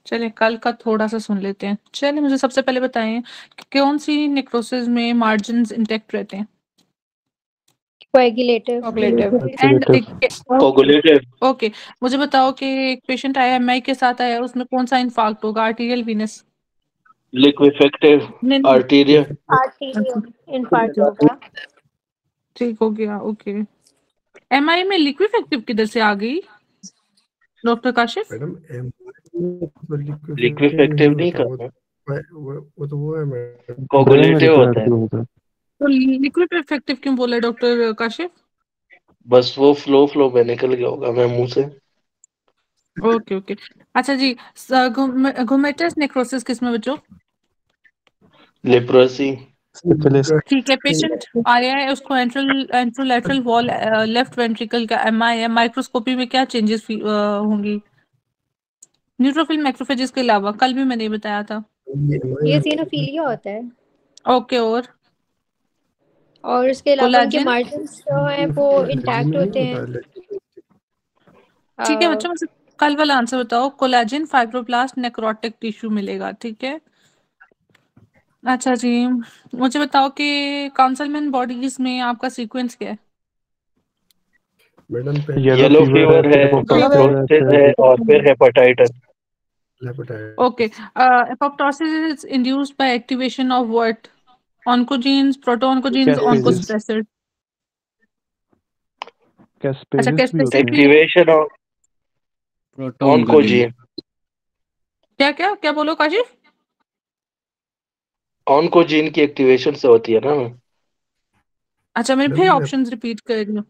चलिए कल का थोड़ा सा सुन लेते हैं। चलिए मुझे सबसे पहले बताएं कि कौन सी नेक्रोसिस में मार्जिन्स इंटैक्ट रहते हैं? कोएगुलेटिव। And coagulative. ओके, मुझे बताओ कि एक पेशेंट आया एमआई के साथ आया, उसमें कौन सा इन्फार्क्ट होगा, आर्टीरियल वीनस? लिक्विफेक्टिव नहीं आर्टीरियल। आर्टीरियल इन्फार्क्ट होगा। ठीक हो गया। ओके, एमआई में लिक्विफेक्टिव किधर से आ गई डॉक्टर काशिफ? मैडम लिक्विफेक्टिव नहीं लिक्विफेक्टिव नहीं होता करना, वो तो वो है मैडम। कोगुलेटिव होता है। तो लिक्विड इफेक्टिव क्यों बोला डॉक्टर काशिफ? बस वो फ्लो में निकल गया होगा मैं मुंह से। Okay okay. अच्छा जी, घुमेटस नेक्रोसिस किस में बच्चों? लेप्रोसी। ठीक है, पेशेंट आया है, उसको एंट्रोलैटरल वॉल लेफ्ट वेंट्रिकल का एमआई है, माइक्रोस्कोपी में क्या चेंजेस होंगी न्यूट्रोफिल मैक्रोफेजेस के अलावा? कल भी मैंने बताया था। ये सीनोफिलिया होता है। ओके, और उसके अलावा उनके कोलाजन? मार्जिन्स जो है वो इंटैक्ट होते हैं। ठीक है बच्चों, मुझे कल वाला आंसर बताओ। कोलाजन फाइब्रोब्लास्ट नेक्रोटिक टिश्यू मिलेगा, ठीक है। अच्छा जी, मुझे बताओ कि काउंसलमेंट बॉडीज में आपका सीक्वेंस क्या है? मैडम येलो फीवर है, एपोप्टोसिस है और फिर hepatitis. Okay, apoptosis is induced by activation of what? Oncogenes, protooncogenes, oncosuppressor? अच्छा, कैस्पेसिस भी? Activation of oncogene. क्या क्या क्या बोलो काशिफ? ऑन्कोजीन की एक्टिवेशन से होती है ना। अच्छा, मैं फिर ऑप्शंस रिपीट कर रही हूँ।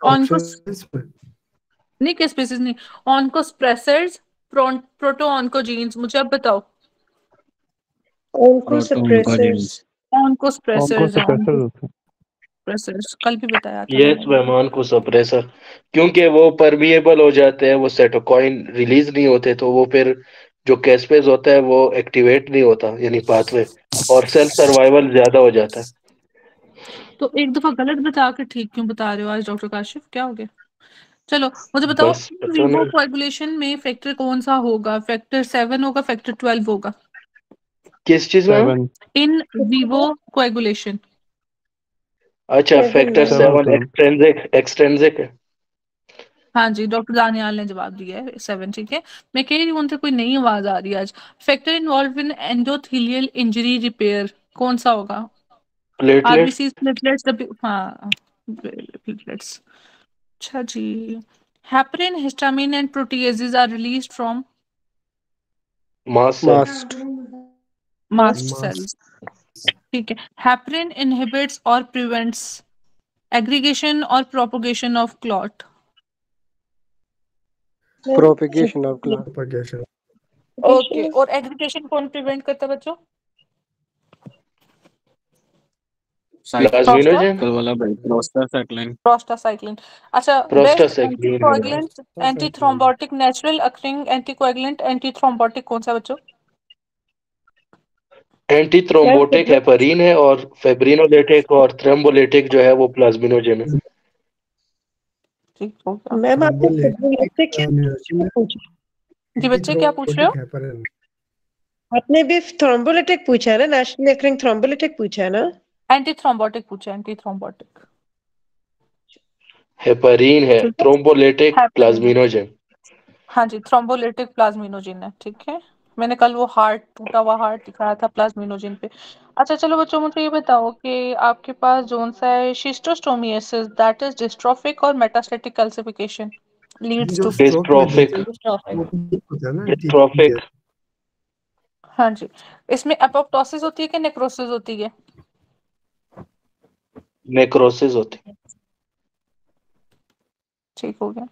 ऑन्कोस नहीं, कैस्पेसिस नहीं, ऑन्कोस्प्रेसर्स, प्रोटोऑन्कोजीन्स। मुझे अब बताओ। ऑन्कोसप्रेसर्स। ऑन्कोस्प्रेसर्स है, ऑन्कोस्प्रेसर्स कल भी बताया था यस मैंने। मैम, ऑनको सप्रेसर, क्योंकि वो परमिएबल हो जाते हैं, वो सेटोकाइन रिलीज नहीं होते, तो वो फिर जो कैस्पेज होता है वो एक्टिवेट नहीं होता, यानी पाथवे, और सेल सर्वाइवल ज्यादा हो जाता है। तो एक दफा गलत बता के ठीक क्यों बता रहे हो आज डॉक्टर काशिफ, क्या हो गया? चलो मुझे बताओ, बस पता वीवो नहीं। कोएगुलेशन में फैक्टर कौन सा होगा? फैक्टर 7 होगा, फैक्टर 12 होगा? किस चीज में? In vivo coagulation. अच्छा, फैक्टर 7 एक्सट्रेंसिक है। हाँ जी, डॉक्टर दानियाल ने जवाब दिया है 7, ठीक है। मैं कह रही हूँ उनसे कोई नई आवाज आ रही है आज। Factor involve in endothelial injury repair कौन सा होगा? प्लेटलेट्स। आरबीसी, प्लेटलेट्स, हाँ प्लेटलेट्स। अच्छा जी, heparin, histamine and proteases are released from mast cells, ठीक है। हेपरिन इनहिबिट्स और प्रिवेंट्स एग्रीगेशन और propagation of clot. Propagation of clot. Okay, और एग्रीगेशन कौन प्रिवेंट करता है बच्चों? प्लाज्मिनोजेन। प्रोस्टासाइक्लिन। अच्छा, बेस्ट प्रोस्टासाइक्लिन है। Anticoagulant, antithrombotic, natural occurring anticoagulant, antithrombotic कौन सा बच्चों? एंटी थ्रोम्बोटिक हेपरीन है, और फेब्रिनोलेटिक और थ्रोम्बोलेटिक जो है वो प्लाज्मिनोजेन है। ठीक हो गया। मैम आपने जी बच्चे क्या पूछ रहे हो? आपने भी थ्रोम्बोलिटिक पूछा है ना, नेशनल अकरिंग थ्रोम्बोलिटिक पूछा है ना? एंटी थ्रोम्बोटिक पूछा, एंटी थ्रोम्बोटिक। हेपरीन है, ठीक है, थ्रोम्बोलेटिक हेपरिन। प्लाज्मिनोजेन। हाँ जी, थ्रोम्बोलिटिक प्लाज्मिनोजिन है, ठीक है। मैंने कल वो हार्ट, टूटा हुआ हार्ट दिखाया था प्लाज्मिनोजिन पे। अच्छा चलो बच्चों, मुझे ये बताओ कि आपके पास जोन सा है शिस्टोस्टोमियासिस, दैट इज डिस्ट्रोफिक और metastatic calcification leads to dystrophic. Dystrophic. हाँ जी, इसमें एपोप्टोसिस होती है कि नेक्रोसिस होती है? नेक्रोसिस होती। ठीक हो गया।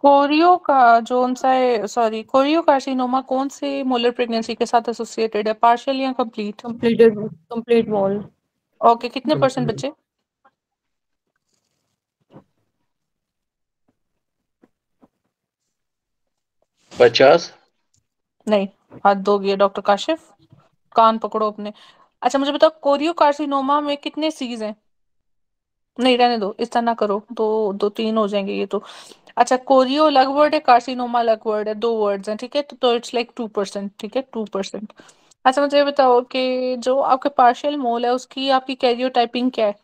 कोरियो का जोन सा है, सॉरी, कोरियो कार्सिनोमा कौन से मोलर प्रेगनेंसी के साथ एसोसिएटेड है, पार्शियल या कंप्लीट? Complete wall. ओके, कितने परसेंट बच्चे? पचास। नहीं, हाथ दोगे डॉक्टर काशिफ, कान पकड़ो अपने। अच्छा मुझे बताओ, कोरियो कार्सिनोमा में कितने सीज हैं? नहीं रहने दो, इस तरह ना करो, दो दो तीन हो जाएंगे ये तो। अच्छा, कोरियो अलग वर्ड है, कार्सिनोमा अलग वर्ड है, 2 वर्ड्स हैं, ठीक है। तो इट्स लाइक 2%, ठीक है, 2%। अच्छा मुझे ये बताओ कि जो आपका पार्शियल मोल है उसकी आपकी कैरियोटाइपिंग क्या है?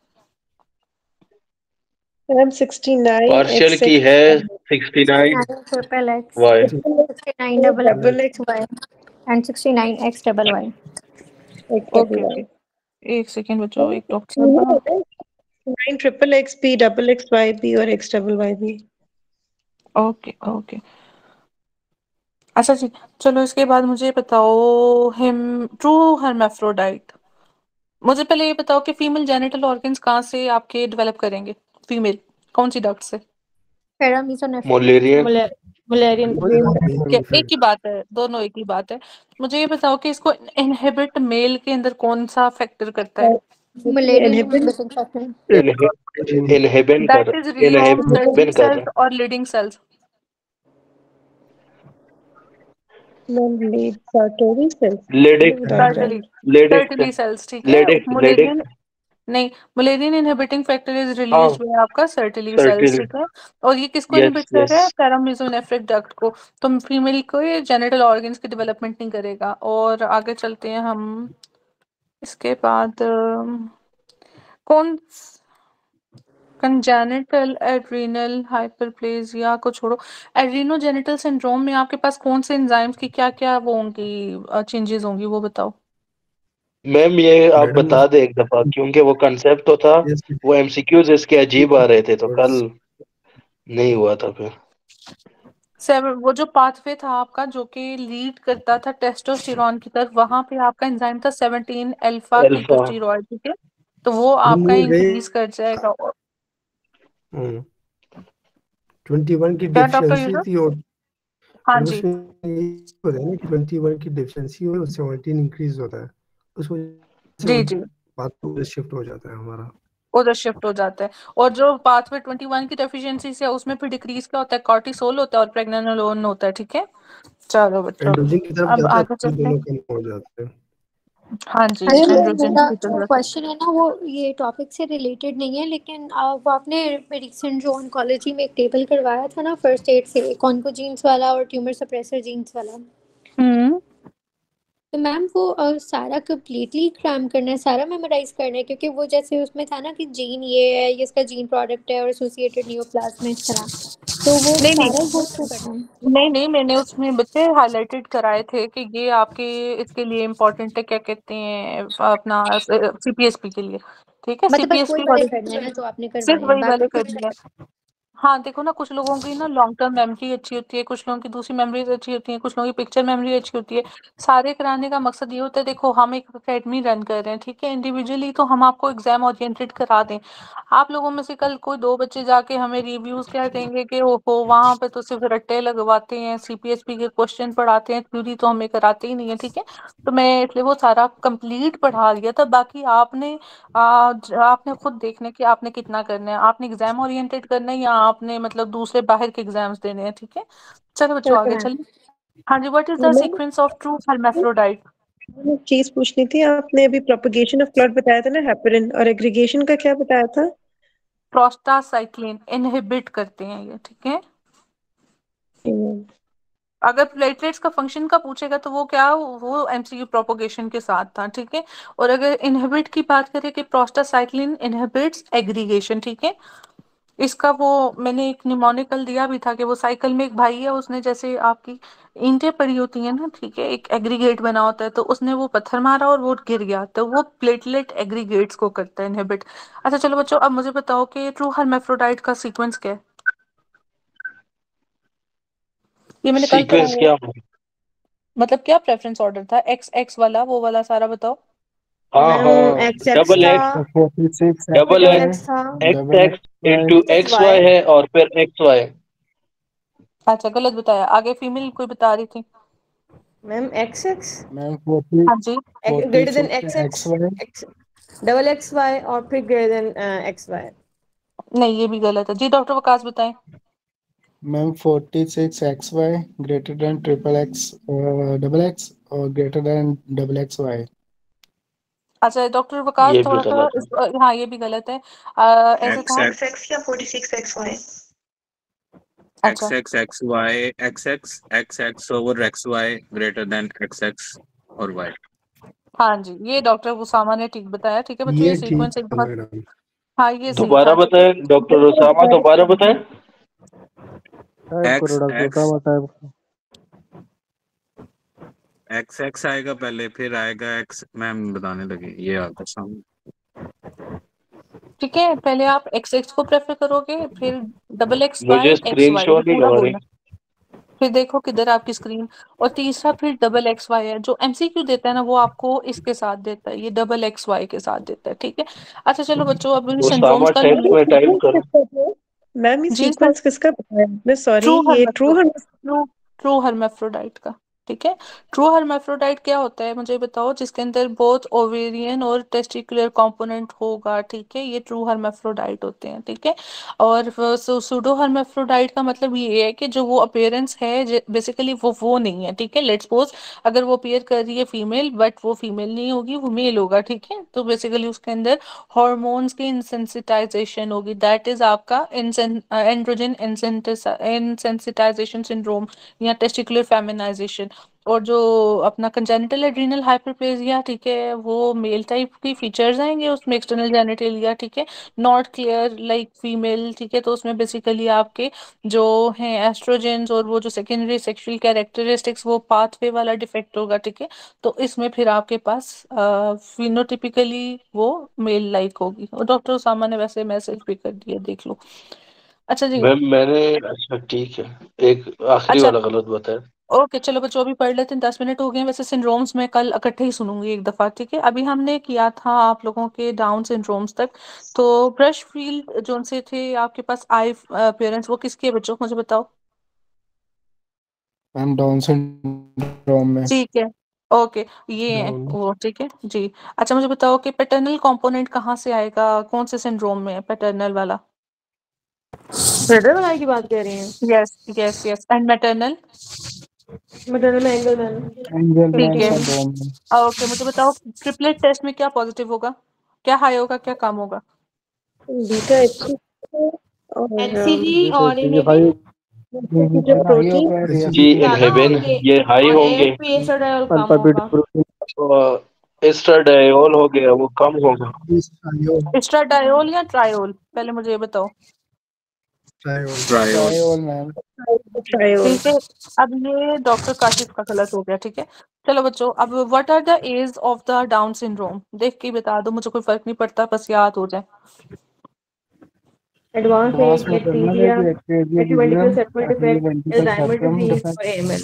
मैम 69 पार्शियल x की है 69 triple X, Y. 69 double double X Y and 69 X double Y. x okay double okay, y। एक सेकेंड बच्चों, एक डॉक्टर तीनों साहब। होता है 9 ट्रिपल एक्स भी, डबल एक्स वाई भी और x डबल वाई भी। ओके ओके, अच्छा जी। चलो इसके बाद मुझे बताओ, हिम ट्रू हर्मेफ्रोडाइट। मुझे पहले ये बताओ कि फीमेल जेनिटल ऑर्गन्स कहाँ से आपके डेवलप करेंगे? फीमेल कौन सी डक्ट से? पैरामीसोनेफ्रॉन। मोलेरियन। मुलेरियन। क्या एक ही बात है? दोनों एक ही बात है। मुझे ये बताओ कि इसको इनहिबिट मेल के अंदर कौन सा फैक्टर करता है? Mullerian inhibit inhibition factor. Inhibin that कर इज रिलीजिंग इनहिबिन सर्टरी कर रहा सेल्स और leading cells. Ma'am lead Sertoli cells है। Leydig without Sertoli that. Leydig Sertoli cells, ठीक है। लेडिक मुलेरियन लेडिक नहीं, मुलेरियन इनहिबिटिंग फैक्टर इज हाँ release हुआ आपका सर्टली सेल्स, सर्टिल। ठीक है। और ये किसको यस इनहिबिट कर यस। रहा है? पैरामीसोनेफ्रिक डक्ट को। तो फीमेल को ये जेनिटल ऑर्गन्स की डेवलपमेंट नहीं करेगा। और आगे चलते हैं हम। इसके बाद कौन कंजेनिटल एड्रीनल हाइपरप्लेजिया को छोड़ो, एड्रीनोजेनिटल सिंड्रोम में आपके पास कौन से एंजाइम्स की क्या क्या वो होंगी, चेंजेस होंगी, वो बताओ। मैम ये आप मैडम बता दे एक दफा, क्योंकि वो कंसेप्ट तो था, वो एमसीक्यूज इसके अजीब आ रहे थे तो कल नहीं हुआ था फिर। सेवन, वो जो पाथवे था आपका जो कि लीड करता था टेस्टोस्टेरॉन की तरफ, वहां पे आपका एंजाइम था 17 अल्फा अल्फा। कीटोस्टेरॉइड, ठीक है। तो वो आपका वो गए इंक्रीज कर जाएगा। 21 की क्या डॉक्टर डिफिशियंसी यूसुफ? थी और हाँ मैडम जी। उसमें ये होता है ना कि 21 की डिफिशियंसी हो 17 इंक्रीज होता है, उस वजह से जी वो जी, बात तो शिफ्ट हो जाता है हमारा। उधर शिफ्ट हो जाता है। और जो पाथवे 21 की डेफिशिएंसी से है, उसमें फिर डिक्रीज क्या होता है? कॉर्टिसोल होता है और प्रेग्नेनोलोन होता है, ठीक है। चलो बच्चों, एंड्रोजन की तरफ अब जाता है आगे तो चलते हैं। दोनों कम हो जाते हैं। हाँ जी, अरे मैम, एंड्रोजन मेरा की जरूरत है। क्वेश्चन है ना, वो ये टॉपिक से रिलेटेड नहीं है, लेकिन वो आपने रिसेंट जो ऑन्कोलॉजी में एक टेबल करवाया था ना फर्स्ट एड से, ऑन्कोजीन्स वाला और ट्यूमर सप्रेसर जीन्स वाला, हम्म। तो मैम वो सारा कंप्लीटली क्रैम करना है, सारा मेमोराइज करना है? क्योंकि वो जैसे उसमें था ना कि जीन ये है, ये इसका जीन प्रोडक्ट है और एसोसिएटेड न्यूरोप्लाज्म इस तरह, तो वो नहीं नहीं सारा गो थ्रू करना है। नहीं नहीं, मैंने उसमें बच्चे हाईलाइटेड कराए थे कि ये आपके इसके लिए इम्पोर्टेंट है, क्या कहते हैं अपना सीपीएसपी के लिए, ठीक है। मतलब बस वही सीपीएसपी वाले वाले करने हैं ना जो आपने सिर्फ करवाए हैं, वही बाकी वाले कुछ करनी है। हाँ देखो ना, कुछ लोगों की ना लॉन्ग टर्म मेमोरी अच्छी होती है, कुछ लोगों की दूसरी मेमोरीज अच्छी होती है, कुछ लोगों की पिक्चर मेमोरी अच्छी होती है। सारे कराने का मकसद ये होता है, देखो हम एक अकेडमी रन कर रहे हैं, ठीक है। इंडिविजुअली तो हम आपको एग्जाम ओरिएंटेड करा दें। आप लोगों में से कल कोई 2 बच्चे जाके हमें रिव्यूज कह देंगे कि ओहो वहां पे तो सिर्फ रट्टे लगवाते हैं, सीपीएसपी के क्वेश्चन पढ़ाते हैं, थ्योरी तो हमें कराते ही नहीं है, ठीक है। तो मैं इसलिए वो सारा कंप्लीट पढ़ा दिया था। बाकी आपने आपने खुद देखना कि आपने कितना करना है, आपने एग्जाम ओरिएंटेड करना है या आपने मतलब दूसरे बाहर के एग्जाम्स देने हैं, ठीक है। चलो बच्चों चलते आगे हैं। चलिए। हाँ जी, what is the ma'am sequence of true hermaphrodite? एक चीज पूछनी थी, आपने अभी प्रोपगेशन ऑफ क्लॉट बताया था ना हेपरिन, और एग्रीगेशन का क्या बताया था? प्रोस्टासाइक्लिन इनहिबिट करते हैं ये, ठीक है। हम्म, अगर प्लेटलेट्स का फंक्शन का पूछेगा तो वो क्या, वो एमसीक्यू प्रोपोगेशन के साथ था, ठीक है। और अगर इनहिबिट की बात करें कि प्रोस्टासाइक्लिन इनहिबिट्स एग्रीगेशन, ठीक है। इसका वो मैंने एक निमोनिकल दिया भी था कि वो साइकिल में एक भाई है, उसने जैसे आपकी ईंटें पड़ी होती हैं ना, ठीक है, एक एग्रीगेट बना होता है, तो उसने वो पत्थर मारा और वो गिर गया, तो वो प्लेटलेट एग्रीगेट्स को करता है इनहिबिट। अच्छा चलो बच्चों, अब मुझे बताओ कि ट्रू हर्मेफ्रोडाइट का सीक्वेंस क्या है? ये मैंने कल सीक्वेंस पढ़ाया। क्या? मतलब क्या प्रेफरेंस ऑर्डर था? एक्स एक्स वाला, वो वाला सारा बताओ। हाँ मैम हाँ, एक्स एक्स डबल था, एक्स। 46 फिर डबल डबल एक्स, एक्स था, X double X X Y into फिर एक्स वाई वाई। है और फिर एक्स वाई। अच्छा गलत बताया, आगे फीमेल कोई बता रही थी। मैम एक्स एक्स मैम 40 हाँ जी। Greater than 46 X X X, Y. X double X Y और फिर ग्रेटर देन एक्स वाई। नहीं ये भी गलत है जी, डॉक्टर वकास बताएं। Ma'am 46 X Y greater than triple X double X और greater than double X Y. अच्छा डॉक्टर वकास ये भी थोड़ा सा गलत है। हाँ ये भी गलत है। ऐसे एक्स था। एक्स एक्स या 46 XY। अच्छा XX XX over XY greater than XX और Y। हाँ जी, ये डॉक्टर उसामा ने ठीक बताया। ठीक है बच्चों, ये ये ठीक सीक्वेंस एक है बहुत, मैडम। हाँ ये सही दोबारा था। ठीक है, बताएं डॉक्टर उसामा, दोबारा बताएं। टाइप करो डॉक्टर XX साहब, टाइप। XX आएगा पहले, फिर आएगा X, मैम बताने लगी, ये आता सामने। ठीक है, पहले आप एक्स एक्स को प्रेफर करोगे, फिर डबल एक्स वाई मुझे एक्स स्क्रीन वाई, शो ये नहीं पूरा हो रही। बोलना। फिर देखो किधर आपकी स्क्रीन, और तीसरा फिर डबल एक्स वाई है। जो एमसीक्यू देता है ना वो आपको इसके साथ देता है, ये डबल एक्स वाई के साथ देता है। ठीक है, अच्छा चलो बच्चों, अब मुझे उसामा सिंड्रोम्स का टेक्स्ट में टाइप करो। मैम ये जी सर, सीक्वेंस किसका बताया आपने? सॉरी, ट्रू ये ट्रू ट्रू ट्रू हर्माफ्रोडाइट का। ठीक है, ट्रू हर्माफ्रोडाइट क्या होता है मुझे बताओ, जिसके अंदर बोथ ओवेरियन और टेस्टिकुलर कंपोनेंट होगा। ठीक है, ये ट्रू हर्माफ्रोडाइट होते हैं। ठीक है, और सूडो हर्माफ्रोडाइट का मतलब ये है कि जो वो अपीयरेंस है बेसिकली वो नहीं है। ठीक है, लेट्स सपोज अगर वो अपीयर कर रही है फीमेल, बट वो फीमेल नहीं होगी, वो मेल होगा। ठीक है, तो बेसिकली उसके अंदर हॉर्मोन्स की इंसेंसिटाइजेशन होगी, दैट इज आपका एंड्रोजन इंसेंसिटाइजेशन सिंड्रोम या टेस्टिकुलर फेमिनाइजेशन। और जो अपना कंजेनिटल एड्रीनल हाइपरप्लेजिया, ठीक है, वो मेल टाइप की फीचर्स आएंगे उसमें, एक्सटर्नल जेनिटलिया। ठीक है, नॉट क्लियर लाइक फीमेल। ठीक है, तो उसमें बेसिकली आपके जो हैं एस्ट्रोजेंस और वो जो सेकेंडरी सेक्सुअल कैरेक्टरिस्टिक्स, वो पाथवे वाला डिफेक्ट होगा। ठीक है, तो इसमें फिर आपके पास फिनोटिपिकली वो मेल लाइक होगी। और डॉक्टर उसामा ने वैसे मैसेज भी कर दिया, देख लो। अच्छा जी, मैम मैंने, अच्छा ठीक है, एक आखिरी अच्छा वाला गलत बताया। ओके चलो बच्चों, अभी पढ़ लेते हैं, 10 मिनट हो गए हैं। वैसे सिंड्रोम्स में कल इकट्ठे ही सुनूंगी एक दफा। ठीक है, अभी हमने किया था आप लोगों के डाउन सिंड्रोम्स तक। तो ब्रश फील्ड जो से थे आपके पास आई पेरेंट्स, वो किसके हैं बच्चों, मुझे बताओ। मैम डाउन सिंड्रोम में। ठीक है, ओके, ये है डाउन वो। ठीक है जी, अच्छा मुझे बताओ कि पैटर्नल कंपोनेंट कहाँ से आएगा, कौन से सिंड्रोम में है पैटर्नल वाला। ब्रदर वाला की बात कर रहे हैं? Yes yes yes, and maternal. Maternal angle man. ठीक एंगलमैन है, सिंड्रोम में। ओके मुझे बताओ ट्रिपलेट टेस्ट में क्या पॉजिटिव होगा, क्या हाई होगा क्या कम होगा। बीटा एच और एचसीजी और ये भाई जो हाई प्रोटीन होगा, जी रिएक्शन ज्यादा इनहिबिन होंगे ये हाई और होंगे, एएफपी एस्ट्राडायोल कम अल्फा बीटा होगा। प्रोटीन। एस्ट्राडायोल हो गया वो कम होगा। ट्रायोल एस्ट्राडायोल या ट्रायोल, पहले मुझे ये बताओ। Triol triol. Triol ma'am. Triol. ठीक है, अब ये डॉक्टर काशिफ का गलत हो गया। ठीक है, चलो बच्चों, अब what are the age of the Down syndrome, देख के ही बता दो, मुझे कोई फर्क नहीं पड़ता, बस याद हो जाए। एडवांस एडवांस एज मैटरनल एक्टीजिया, age activity atrioventricular division, septal defect, atrioventricular Alzheimer septum disease defect. और एएमएल।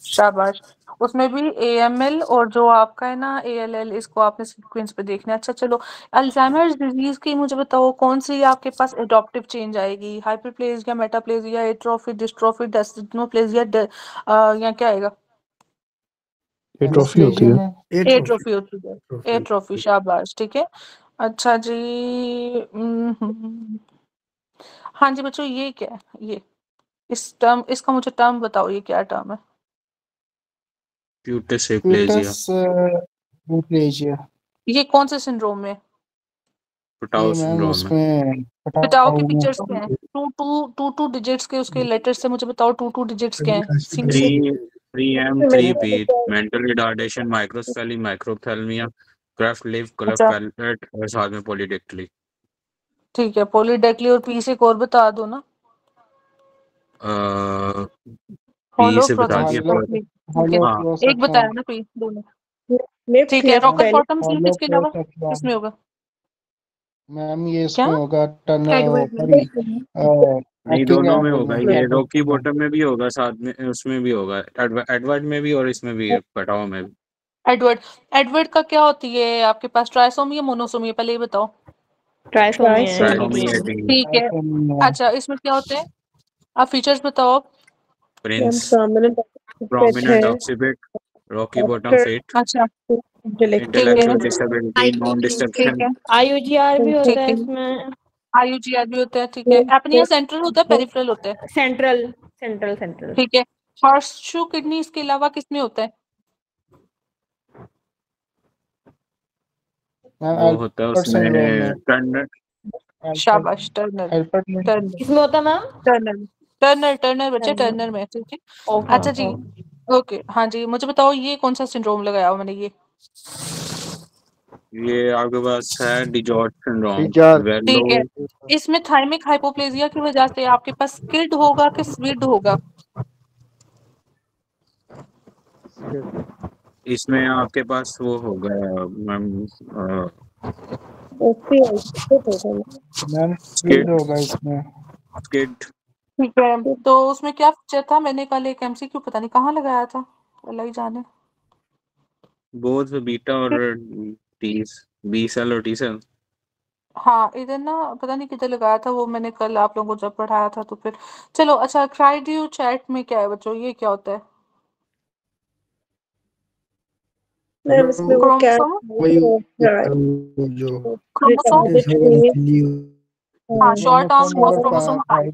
शाबाश, उसमें भी एएमएल और जो आपका है ना एएलएल, इसको आपने सीक्वेंस पे देखना है। अच्छा चलो, अल्जाइमर्स डिजीज की मुझे बताओ कौन सी आपके पास एडॉप्टिव चेंज आएगी, हाइपरप्लेजिया, मेटाप्लेजिया, एट्रोफी, डिस्ट्रोफी, डेस्टिनोप्लेजिया, या क्या आएगा। ट्रॉफी होती है। ए ए ट्रॉफी ट्रॉफी होती है, ए ट्रॉफी ट्रॉफी, शाबाश। ठीक है, अच्छा जी। हाँ जी बच्चों, ये क्या है, ये इस टर्म, इसका मुझे टर्म बताओ, ये क्या टर्म है। प्यूटस प्यूटस एप्लेजिया। न्यूप्लेजिया। ये कौन से सिंड्रोम में। पटाओ ये मैम सिंड्रोम में। उसमें बताओ के पटाऊ में। फीचर्स क्या हैं, टू डिजिट्स के उसके लेटर से मुझे बताओ, टू डिजिट्स क्या अभी हैं काशी female. 3M 3B mental retardation, microcephaly, microphthalmia, cleft lip, club अच्छा पैलेट और साथ में पॉलीडेक्टिली। ठीक है, पॉलीडेक्ली, और पी से एक और बता दो ना। पी हॉलो से बता दिया हॉलो पर। प्रोसेस, ठीक है, हॉलो हाँ क्रॉस एक बताया सेक्शन। ना पी, दोनों। नेफ्ट ठीक है, नेफ्ट रॉकल पहले बॉटम स्लिप हॉलो इसके क्रॉस अलावा सेक्शन किसमें होगा। मैम, ये क्या, इसमें होगा टन, एडवर्ड में। सॉरी, नहीं, एक्टिंग दोनों में एंगल होगा, में, ये टन रॉकी में। बॉटम में भी होगा, साथ में उसमें भी होगा, एडवर्ड में भी और इसमें भी, पटाओ में भी। एडवर्ड, एडवर्ड का क्या होती है आपके पास, ट्राइसोमी या मोनोसोमी है, पहले ये बताओ। ट्राइसोमी है। Trisomy trisomy 18। ठीक है, अच्छा इसमें क्या होते हैं, आप फीचर्स बताओ आप। प्रिंस, प्रोमिनेंट सेट है prominent occiput, rocker bottom doctor fit, अच्छा ठीक है, इंटेलेक्चुअल डिसेबिलिटी, नॉन ठीक डिस्ट्रक्शन। है, आईयूजीआर भी होता ठीक है है, इसमें। आईयूजीआर भी होता है। ठीक है, एपनिया सेंट्रल होता है पेरिफेरल होता है। Central central central. ठीक है, हॉर्सशू किडनी इसके अलावा किसमें होता है। मैम वो होता है एल्पर्ट सिंड्रोम में। उसमें टर्नर। एल्पर्ट शाबाश, टर्नल, एल्पर्ट में। टर्नल, किसमें होता है मैम? टर्नल, टर्नर टर्नर बच्चे, टर्नर। टर्नर में, ठीक है। ओके अच्छा जी, ओके, हाँ जी, मुझे बताओ ये कौन सा सिंड्रोम लगाया हुआ मैंने ये? ये आपके पास है डिजॉर्ट सिंड्रोम, डिजॉर्ट। वेलो ठीक है, इसमें थाइमिक हाइपोप्लेजिया की वजह से आपके पास स्किड होगा कि स्विड होगा? इसमें आपके पास वो होगा मैम, ओके होगा ना। मैम स्किड स्पीड होगा इसमें। स्किड। ठीक है, तो उसमें क्या फीचर था? मैंने कल एक एमसीक्यू पता नहीं कहाँ लगाया था, अल्लाह ही जाने। बोथ बीटा और टी, बी सेल और टी सेल। हाँ, इधर ना पता नहीं किधर लगाया था वो, मैंने कल आप लोगों को जब पढ़ाया था तो फिर चलो। अच्छा, क्राइडियो चैट में क्या है बच्चों, ये क्या होता है? मैम इसमें वो क्या क्रोमोसोम वही जो क्रोमोसोम इस हाँ, short arm chromosome number chromosome 5।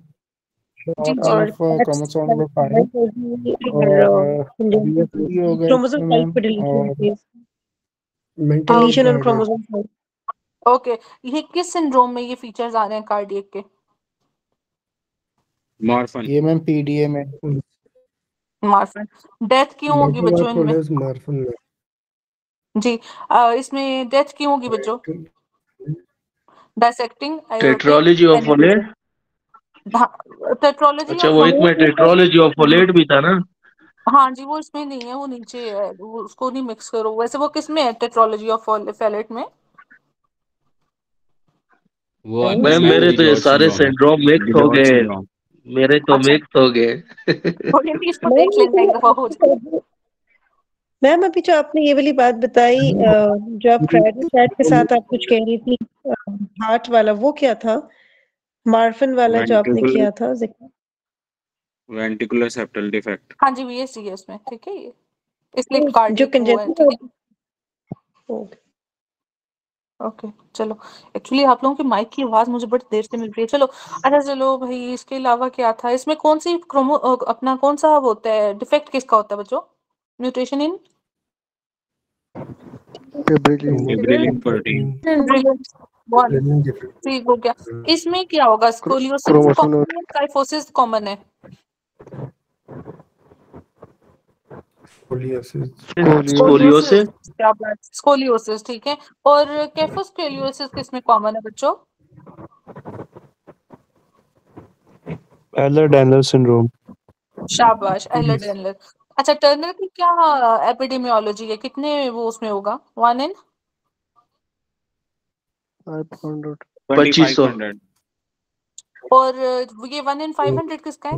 5, जी शॉर्ट जी और आर्म फॉर क्रोमोसोम नंबर 5 और DSD होगा क्रोमोसोम इसमें 5 मैम। पे डिलीशन और मेंटल डिलीशन ऑन रिटार्ड है। क्रोमोसोम 5। ओके, ये किस सिंड्रोम में ये फीचर्स आ रहे हैं कार्डियक के? मॉर्फन। ये मैम PDA में। मार्फन। डेथ क्यों होगी बच्चों इनमें? मार्फन में जी, इसमें डेथ क्यों होगी बच्चों? Dissecting, aortic, tetralogy of aneurysm. Folate. Tetralogy अच्छा, ऑफ वो एक में टेट्रोलॉजी ऑफ फोलेट भी था ना। हाँ जी, वो इसमें नहीं है, वो नीचे है, वो उसको नहीं मिक्स करो। वैसे वो किस में है टेट्रोलॉजी ऑफ फैलेट में? वो आता है मैम मैम मेरे तो ये डिजॉर्ट सारे सिंड्रोम, सिंड्रोम मिक्स हो डिजॉर्ट गए। सिंड्रोम। मेरे तो अच्छा, मिक्स हो गए। थोड़ी भी इसको मैम देख लेना एक दफा हो जाए। मैम अभी जो आपने ये वाली बात बताई, जो आप क्राइडियो चैट के साथ आप कुछ कह रही थी, हार्ट वाला, वो क्या था? मार्फन वाला जो आपने किया था जिक्र? Ventricular septal defect. हाँ जी, VSD है उसमें, ठीक है, ये इसलिए जो कार्डियक वो है, ठीक है। कंजेस्टिव। ओके, चलो। एक्चुअली आप लोगों की माइक की आवाज मुझे बड़ी देर से मिल रही है। चलो, अच्छा चलो भाई, इसके अलावा क्या था इसमें? कौन सी अपना कौन सा वो होता है, डिफेक्ट किसका होता है बच्चों? Mutation in gibberellin protein. ठीक हो गया। इसमें क्या होगा? स्कोलियोसिस क्रोमोसोम कॉमन है, काइफोसिस कॉमन है? स्कोलियोसिस। क्या बात, स्कोलियोसिस, ठीक है। और कैफोस्कोलियोसिस किसमें कॉमन है बच्चों? एलर-डैनियल सिंड्रोम। शाबाश, एहलर-डैनियल। अच्छा, टर्नर की क्या एपिडेमियोलॉजी है? कितने वो उसमें होगा? 1 in 2500। और ये 1 in 500 किसका है?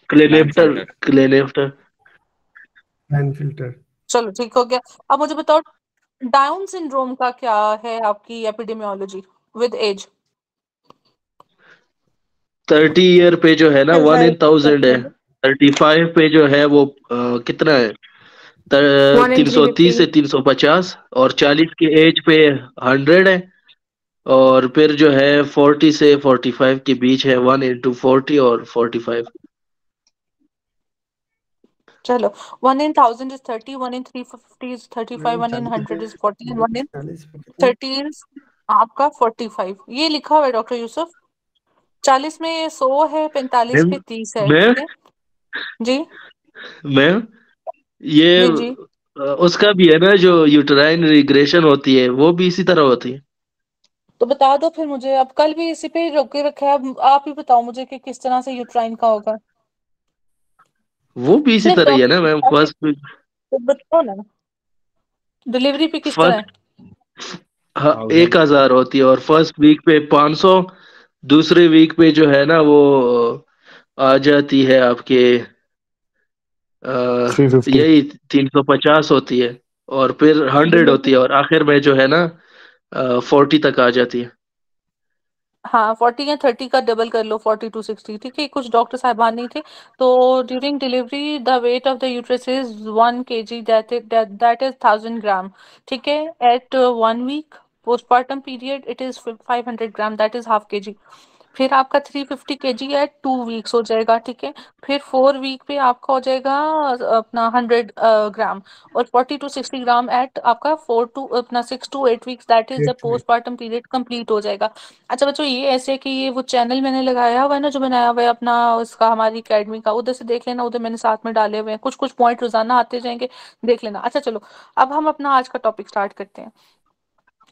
क्लेनेफ्टर क्लेनेफ्टर। फिल्टर। चलो, ठीक हो गया। अब मुझे बताओ डाउन सिंड्रोम का क्या है आपकी एपिडेमियोलॉजी विद एज? 30 ईयर पे जो है ना 1 in 1000 है। 35 पे जो है वो कितना है? 1 in 330 से 350। 350। और 40 के एज पे 100 है। और फिर जो है 40 से 45 के बीच है 1 into 40 और 45। चलो, 1 in 1000 is 30, 1 in 350 is 35, 1 in 100 is 40, and 1 in 30 is आपका 45। ये लिखा हुआ है डॉक्टर यूसुफ। 40 में 100 है, 45 मैम पे 30 है, मैम ठीक है जी मैम ये जी जी। उसका भी है ना, जो यूटेराइन रिग्रेशन होती है वो भी इसी तरह होती है। तो बता दो फिर मुझे, अब कल भी इसी पे रोके रखा है, अब आप ही बताओ मुझे कि किस तरह से यूट्राइन का होगा। वो भी इसी नहीं तरह ही है ना मैम। डॉक्टर फर्स्ट तो बताओ ना, डिलीवरी पे किस तरह है? फर्स्ट हाँ 1000 होती है और फर्स्ट वीक पे 500। दूसरे वीक पे जो है ना वो आ जाती है आपके अ, 350। यही 350 होती है। और फिर 100 होती है और आखिर में जो है ना 40 तक आ जाती है। हाँ, 40 या 30 का डबल कर लो, 40 to 60, ठीक है। कुछ डॉक्टर साहबान नहीं थे तो during delivery the weight of the uterus is 1 kg, that is 1000 gram, ठीक है। At 1 week postpartum period it is 500 gram, that is ½ kg। फिर आपका 350 kg एट 2 वीक्स हो जाएगा, ठीक है। फिर 4 वीक पे आपका हो जाएगा अपना 100 ग्राम, और 40 to 60 ग्राम एट आपका 6 to 8 weeks, that is the 8 week. Postpartum period complete हो जाएगा। अच्छा बच्चों, ये ऐसे है कि ये वो चैनल मैंने लगाया हुआ है ना, जो बनाया हुआ है अपना उसका, हमारी अकेडमी का, उधर से देख लेना, उधर मैंने साथ में डाले हुए हैं कुछ कुछ पॉइंट, रोजाना आते जाएंगे, देख लेना। अच्छा चलो, अब हम अपना आज का टॉपिक स्टार्ट करते हैं।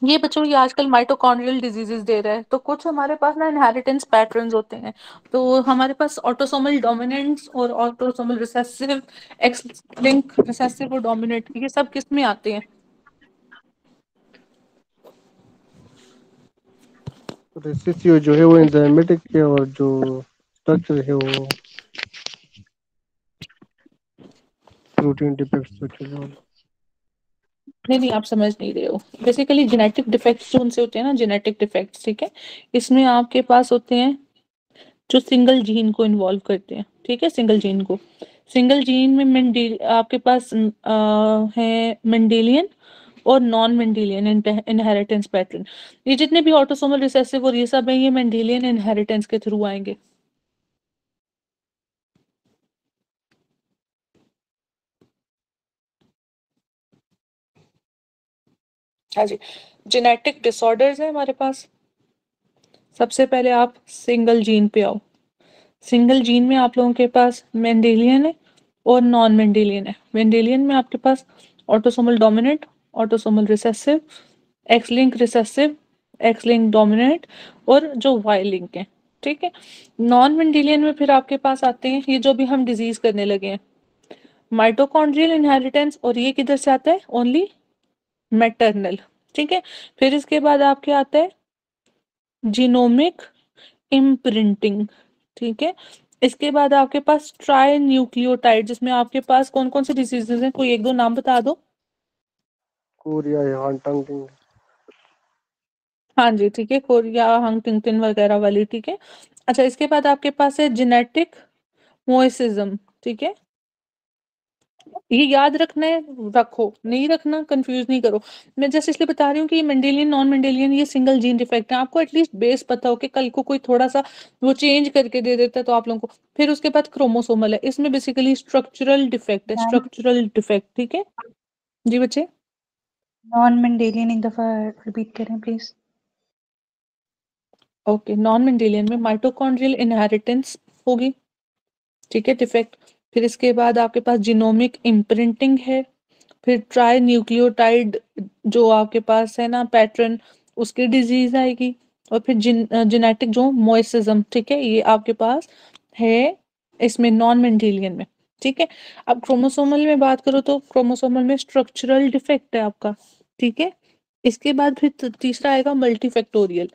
ये बच्चों, ये आजकल माइटोकॉन्ड्रियल डिजीजेस दे रहा है, तो कुछ हमारे पास ना इनहेरिटेंस पैटर्न्स होते हैं। तो हमारे पास ऑटोसोमल डोमिनेंट्स और autosomal recessive, X linked recessive और डोमिनेंट, ये सब किस में आते हैं? रिसेसिव जो है वो एंजाइमेटिक है, और जो स्ट्रक्चर है वो प्रोटीन डिफेक्ट स्ट्रक्चर है। नहीं, आप समझ नहीं रहे हो। बेसिकली जेनेटिक डिफेक्ट्स जो उनसे होते हैं ना, जेनेटिक डिफेक्ट्स, ठीक है, इसमें आपके पास होते हैं जो सिंगल जीन को इन्वॉल्व करते हैं, ठीक है, सिंगल जीन को। सिंगल जीन में आपके पास है मेंडेलियन और नॉन मेंडेलियन इनहेरिटेंस पैटर्न। ये जितने भी ऑटोसोमल रिसेसिव और ये सब है, ये मेंडेलियन इनहेरिटेंस के थ्रू आएंगे। हाँ जी, जेनेटिक डिसऑर्डर्स है हमारे पास। सबसे पहले आप सिंगल जीन पे आओ। सिंगल जीन में आप लोगों के पास मेंडेलियन है और नॉन मेंडेलियन है। मेंडेलियन में आपके पास autosomal dominant, autosomal recessive, X linked recessive, X linked dominant और जो वाई लिंक है, ठीक है। नॉन मेंडेलियन में फिर आपके पास आते हैं ये जो भी हम डिजीज करने लगे हैं, माइटोकॉन्ड्रियल इनहेरिटेंस, और ये किधर से आता है? ओनली मैटरनल, ठीक है। फिर इसके बाद आपके आता है जीनोमिक इम्प्रिंटिंग, ठीक है। इसके बाद आपके पास ट्राई न्यूक्लियोटाइड, जिसमें आपके पास कौन कौन से डिजीजेज हैं, कोई एक दो नाम बता दो। कोरिया या हंटिंगटन। हाँ जी, ठीक है, कोरिया, हंटिंगटन वगैरह वाली, ठीक है। अच्छा, इसके बाद आपके पास है जेनेटिक मोइसिज्म, ठीक है। ये याद रखना है, रखो, नहीं रखना कंफ्यूज नहीं करो। मैं जस्ट इसलिए बता रही हूँ कि ये मेंडेलियन नॉन मेंडेलियन ये सिंगल जीन डिफेक्ट है, आपको एटलीस्ट बेस पता हो कि कल को कोई थोड़ा सा वो चेंज करके दे देता है तो आप लोगों को। फिर उसके बाद क्रोमोसोमल है, इसमें बेसिकली स्ट्रक्चरल डिफेक्ट है, मैम, स्ट्रक्चरल डिफेक्ट, ठीक है जी बच्चे। नॉन मेंडेलियन एक दफा रिपीट करें प्लीज। ओके, नॉन मेंडेलियन में माइटोकॉन्ड्रियल इनहेरिटेंस होगी, ठीक है, डिफेक्ट। फिर इसके बाद आपके पास जीनोमिक इम्प्रिंटिंग है। फिर ट्राई न्यूक्लियोटाइड जो आपके पास है ना पैटर्न, उसकी डिजीज आएगी। और फिर जेनेटिक जो मोइसिज्म, ठीक है, ये आपके पास है इसमें नॉन मेंडेलियन में, ठीक है। अब क्रोमोसोमल में बात करो तो क्रोमोसोमल में स्ट्रक्चरल डिफेक्ट है आपका, ठीक है। इसके बाद फिर तीसरा आएगा मल्टी फैक्टोरियल,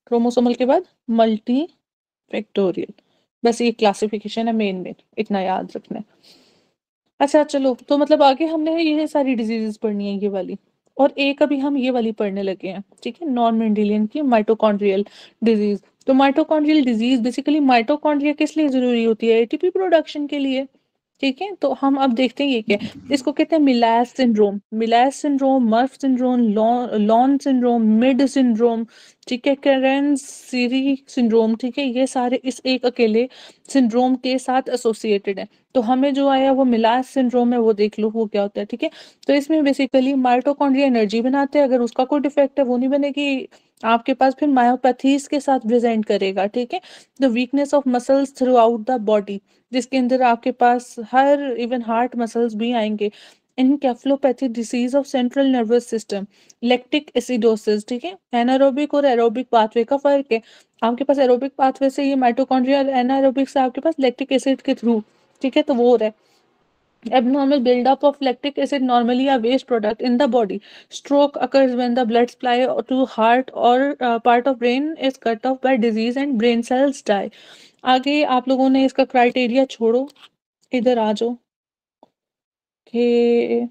क्रोमोसोमल के बाद मल्टी फैक्टोरियल। बस ये क्लासिफिकेशन है मेन मेन, इतना याद रखना है। अच्छा चलो, तो मतलब आगे हमने ये सारी डिजीजेस पढ़नी है ये वाली, और एक अभी हम ये वाली पढ़ने लगे हैं, ठीक है, नॉन मेंडेलियन की माइटोकॉन्ड्रियल डिजीज। तो माइटोकॉन्ड्रियल डिजीज बेसिकली, माइटोकॉन्ड्रिया किस लिए जरूरी होती है? एटीपी प्रोडक्शन के लिए, ठीक है। तो हम अब देखते हैं ये क्या है। इसको कहते हैं MELAS syndrome, MELAS syndrome, MERRF syndrome, LHON syndrome, mid syndrome, ठीक है, कैरेंस सीरी सिंड्रोम, ठीक है। ये सारे इस एक अकेले सिंड्रोम के साथ एसोसिएटेड है। तो हमें जो आया वो मिलास सिंड्रोम है, वो देख लो वो क्या होता है, ठीक है। तो इसमें बेसिकली माइटोकॉन्ड्रिया एनर्जी बनाते हैं, अगर उसका कोई डिफेक्ट है वो नहीं बनेगी आपके पास, फिर मायोपैथीज के साथ प्रेजेंट करेगा, ठीक है। The weakness of muscles throughout the body, जिसके अंदर आपके पास हर इवन हार्ट मसल्स भी आएंगे। Encephalopathy, disease of central nervous system, lactic acidosis, ठीक है। एनारोबिक और एरोबिक पाथवे का फर्क है, आपके पास एरोबिक पाथवे से ये माइटोकॉन्ड्रिया, एनारोबिक से आपके पास लैक्टिक एसिड के थ्रू, ठीक है, तो वो हो रहा है। Abnormal buildup of lactic acid, normally a waste product in the body. Stroke occurs when the blood supply to heart or part of brain is cut off by disease and brain cells die. आगे आप लोगों ने इसका criteria छोड़ो, इधर आ जाओ कि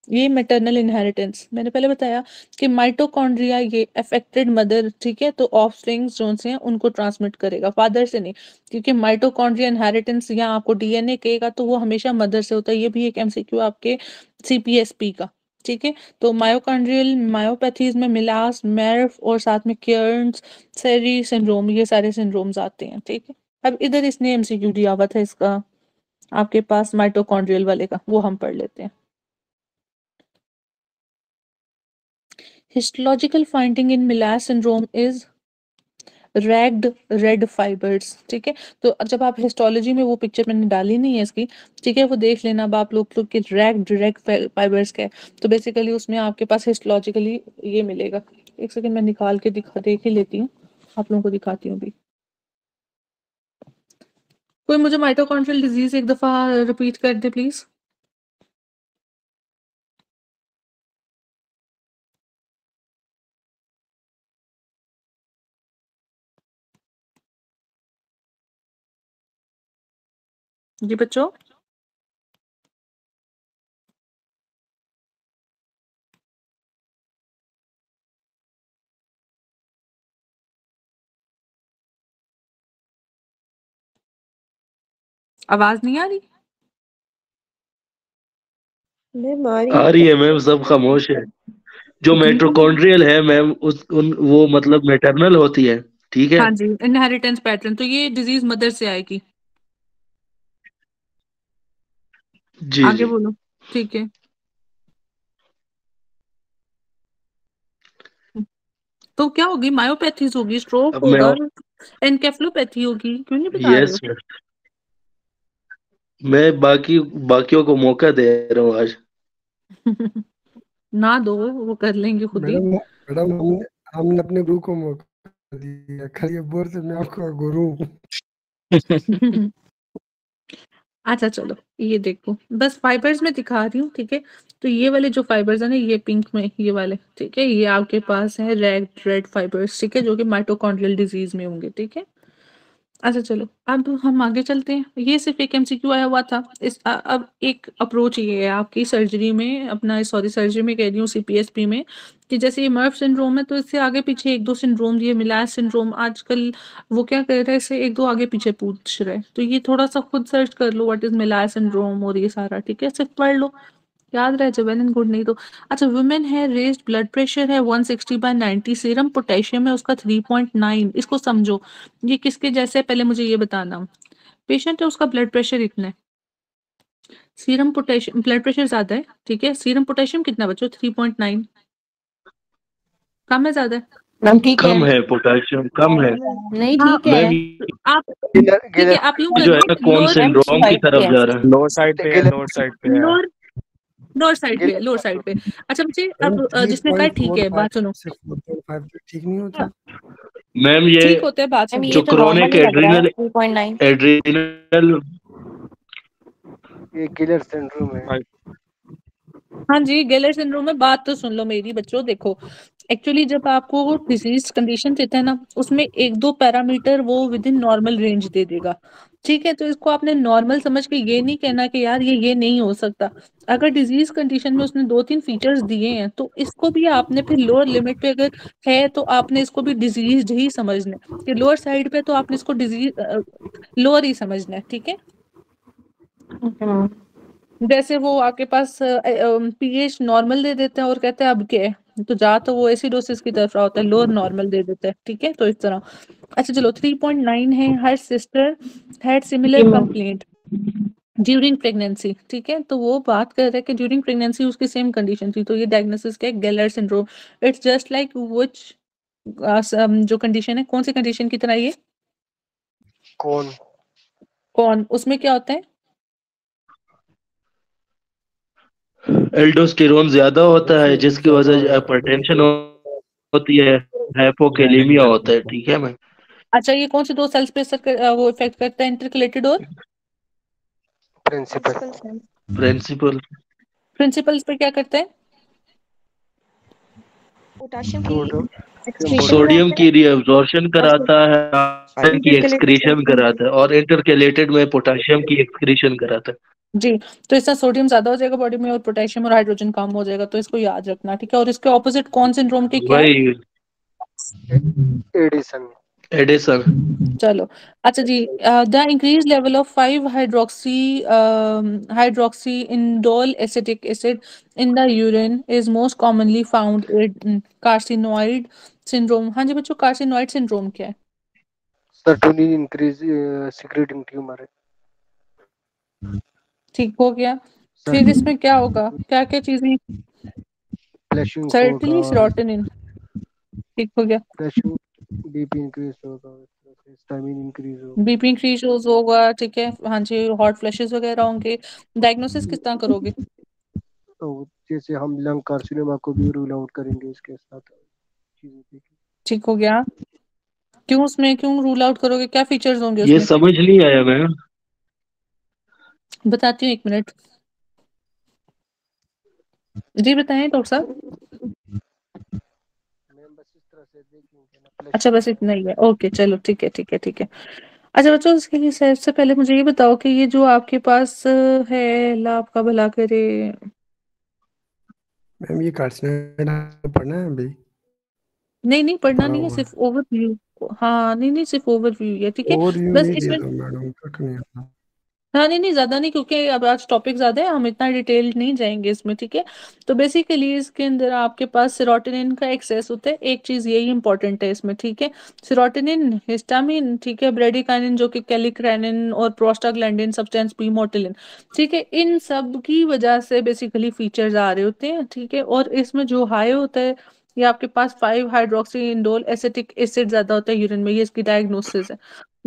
ये मैटरनल इनहेरिटेंस मैंने पहले बताया कि माइटोकॉन्ड्रिया ये अफेक्टेड मदर, ठीक है, तो ऑफस्प्रिंग्स जो हैं उनको ट्रांसमिट करेगा, फादर से नहीं, क्योंकि माइटोकॉन्ड्रिया इनहेरिटेंस या आपको डीएनए कहेगा तो वो हमेशा मदर से होता है। ये भी एक एमसीक्यू आपके सीपीएसपी का, ठीक है। तो मायोकार्डियल मायोपैथीज में मिलास, मेर्फ और साथ में केर्न्स, सेरी सिंड्रोम, ये सारे सिंड्रोम्स आते हैं। ठीक है। अब इधर इसने एमसीक्यू दिया हुआ था इसका आपके पास माइटोकॉन्ड्रियल वाले का, वो हम पढ़ लेते हैं। Histological finding in MELAS syndrome is ragged red fibres. ठीक है। तो जब आप हिस्टोलॉजी में वो पिक्चर मैंने डाली नहीं है इसकी, ठीक है, वो देख लेना अब आप लोग कि रैग्ड रेड फाइबर्स क्या है। तो बेसिकली उसमें आपके पास हिस्टोलॉजिकली ये मिलेगा। एक सेकंड मैं निकाल के देख ही लेती हूँ, आप लोगों को दिखाती हूँ अभी। कोई मुझे माइटोकॉन्ड्रियल डिजीज एक दफा रिपीट कर दे प्लीज। जी बच्चों, आवाज नहीं आ रही? मैम आ रही है मैम, सब खामोश है। जो माइटोकॉन्ड्रियल है मैम वो मतलब मैटरनल होती है, ठीक है। हाँ जी, इनहेरिटेंस पैटर्न, तो ये डिजीज मदर से आएगी। जी आगे जी। बोलो। ठीक है। तो क्या होगी? मायोपैथीज होगी, स्ट्रोक अब मैं होगा, एनकेफलोपैथी होगी, क्यों नहीं बता रहे यस हो? सर, मैं बाकियों को मौका दे रहा हूँ आज। ना दो, वो कर लेंगे खुद ही। मैडम मैडम हमने अपने गुरु को मौका दिया, खाली ये बोल से मैं आपका गुरु हूँ। अच्छा चलो, ये देखो बस फाइबर्स में दिखा रही हूँ। ठीक है। तो ये वाले जो फाइबर्स है ना, ये पिंक में ये वाले, ठीक है, ये आपके पास है रेड रेड फाइबर्स, ठीक है, जो कि माइटोकॉन्ड्रियल डिजीज में होंगे। ठीक है। अच्छा चलो, अब हम आगे चलते हैं। ये सिर्फ एक एमसीक्यू आया हुआ था। अब एक अप्रोच ये है आपकी सर्जरी में, अपना सॉरी सर्जरी में कह रही हूँ, सीपीएसपी में, कि जैसे ये मर्फ सिंड्रोम है तो इससे आगे पीछे एक दो सिंड्रोम, ये मिलास सिंड्रोम आजकल वो क्या कर रहे हैं, इससे एक दो आगे पीछे पूछ रहे हैं। तो ये थोड़ा सा खुद सर्च कर लो व्हाट इज मिलास सिंड्रोम और ये सारा, ठीक है, सिर्फ पढ़ लो, याद रह जाए, वेल एंड गुड। नहीं तो अच्छा, वुमेन है, रेज्ड ब्लड प्रेशर है 160/90, सीरम पोटेशियम है उसका 3.9, इसको समझो। ये किसके जैसे है पहले मुझे ये बताना। पेशेंट है, उसका ब्लड प्रेशर इतना है, सीरम पोटेशियम, ब्लड प्रेशर ज्यादा है, ठीक है, सीरम पोटेशियम कितना बच्चों? 3.9, कम है ज्यादा है? मैम ठीक है। कम है, पोटेशियम कम है नहीं हाँ ठीक मैम। है। आप, ठीक है, आप यूं ये जो है करिए, ना कौन लोअर मैम सिंड्रोम की 5 पे तरफ है। जा रहा है। लोअर साइड पे है, लोअर साइड पे है। लोअर लोअर साइड पे, लोअर साइड पे। अच्छा मुझे मैडम अब जिसने कहा ठीक है, 3.45 बात सुनो। से 4.5 तक ठीक नहीं होता? मैम ये ठीक होते हैं, बात मैम सुनो। ये जो तो नॉर्मल क्रोनिक ही लग रहा है एड्रिनल 3.9। एड्रिनल ये गिलर सिंड्रोम है। हाँ जी, गेलर सिंड्रोम में, बात तो सुन लो मेरी बच्चों। देखो एक्चुअली जब आपको डिजीज कंडीशन देता है ना, उसमें एक दो पैरामीटर वो विद इन नॉर्मल रेंज दे देगा। ठीक है। तो इसको आपने नॉर्मल समझ के ये नहीं कहना कि यार ये नहीं हो सकता। अगर डिजीज कंडीशन में उसने दो तीन फीचर्स दिए हैं तो इसको भी आपने फिर लोअर लिमिट पे अगर है तो आपने इसको भी डिजीज ही समझना है, कि लोअर साइड पे तो आपने इसको डिजीज लोअर ही समझना है। ठीक है। Okay ma'am. जैसे वो आपके पास पीएच नॉर्मल दे देते हैं और कहते हैं अब क्या है, तो जा तो वो एसिडोसिस की तरफ रहा होता है, लोअर नॉर्मल दे देते हैं। ठीक है। तो इस तरह। अच्छा चलो, 3.9 है, हर सिस्टर हैड जी similar ma'am. Complaint during pregnancy. ठीक है। तो वो बात कर रहे हैं कि ड्यूरिंग प्रेगनेंसी उसकी सेम कंडीशन थी, तो ये डायग्नोसिस क्या है? Geller syndrome. It's just like which जो कंडीशन है, कौन सी कंडीशन की तरह ये? कौन उसमें क्या होता है? एल्डोस्टेरोन ज्यादा होता है जिसकी वजह से हाइपरटेंशन होती है, हाइपोकैलेमिया होता है। ठीक है मैम। अच्छा, ये कौन से दो सेल्स पे वो इफेक्ट करता है, इंटरकलेटेड और प्रिंसिपल प्रिंसिपल्स पे क्या करता है? पोटाशियम की एक्सक्रीशन सोडियम कराता की है रिअब्जॉर्प्शन और कराता है, आयरन की इंटरकलेटेड एक्सक्रीशन कराता है, और इंटरकैलेटेड में पोटेशियम की एक्सक्रीशन कराता है। जी। तो इससे सोडियम ज्यादा हो जाएगा बॉडी में और पोटेशियम और हाइड्रोजन कम हो जाएगा, तो इसको याद रखना। ठीक है। और इसके ऑपोजिट कौन सिंड्रोम के क्या है? एडिसन। एडिसन। चलो अच्छा जी, the increase level of 5 hydroxy indole acetic acid in the urine is most commonly found in carcinoid syndrome. हाँ जी बच्चों, कार्सिनोइड सिंड्रोम क्या है? सर्टोनिन इंक्रीज सिक्रेटिंग ट्यूमर है। ठीक हो गया। फिर इसमें क्या होगा, क्या क्या चीजें? फ्लैशिंग सर्टनली होगा, सेरोटोनिन। ठीक हो गया। फ्लैशिंग, बीपी इंक्रीज होगा, स्टामिना इंक्रीज होगा। बीपी इंक्रीज होगा, ठीक है। हाँ जी, हॉट फ्लैशेस वगैरह होंगे। डायग्नोसिस किस तरह करोगे? तो जैसे हम लंग कार्सिनोमा को भी रूल आउट करेंगे इसके साथ चीजें देखी। ठीक हो गया। क्यों रूल आउट करोगे, क्या फीचर्स होंगे ये उसमें? समझ नहीं आया मैम। बताती हूँ, 1 मिनट जी, बताएं डॉक्टर साहब। मैम बस इस तरह से देखेंगे ना, अच्छा, बस इतना ही है। ओके चलो, ठीक है ठीक है ठीक है। अच्छा बच्चों, इसके लिए सबसे पहले मुझे ये बताओ कि ये जो आपके पास है, अल्लाह आपका भला करे। मैम ये कार्सिनोइड पढ़ना है अभी? नहीं नहीं, पढ़ना पढ़ा नहीं है, हुआ है। सिर्फ ओवरव्यू। हाँ नहीं नहीं, सिर्फ ओवरव्यू है, ठीक है। ओवरव्यू बस नहीं दे इसमें दो मैडम, तक नहीं आता। हाँ नहीं नहीं, ज्यादा नहीं, क्योंकि अब आज टॉपिक ज्यादा है, हम इतना डिटेल नहीं जाएंगे इसमें, ठीक है। तो बेसिकली इसके अंदर आपके पास सेरोटोनिन का एक्सेस होता है, एक चीज यही इंपॉर्टेंट है इसमें, ठीक है। सेरोटोनिन, हिस्टामिन, ठीक है, ब्रेडिकाइनिन जो कि कैलिक्रेनिन, और प्रोस्टाग्लैंडिन सब्सटेंस पी मोटिलिन, ठीक है, इन सब की वजह से बेसिकली फीचर्स आ रहे होते हैं, ठीक है। और इसमें जो हाई होता है, ये आपके पास 5 हाइड्रोक्सी इंडोल एसिटिक एसिड ज्यादा होता है यूरिन में, ये इसकी डायग्नोसिस है।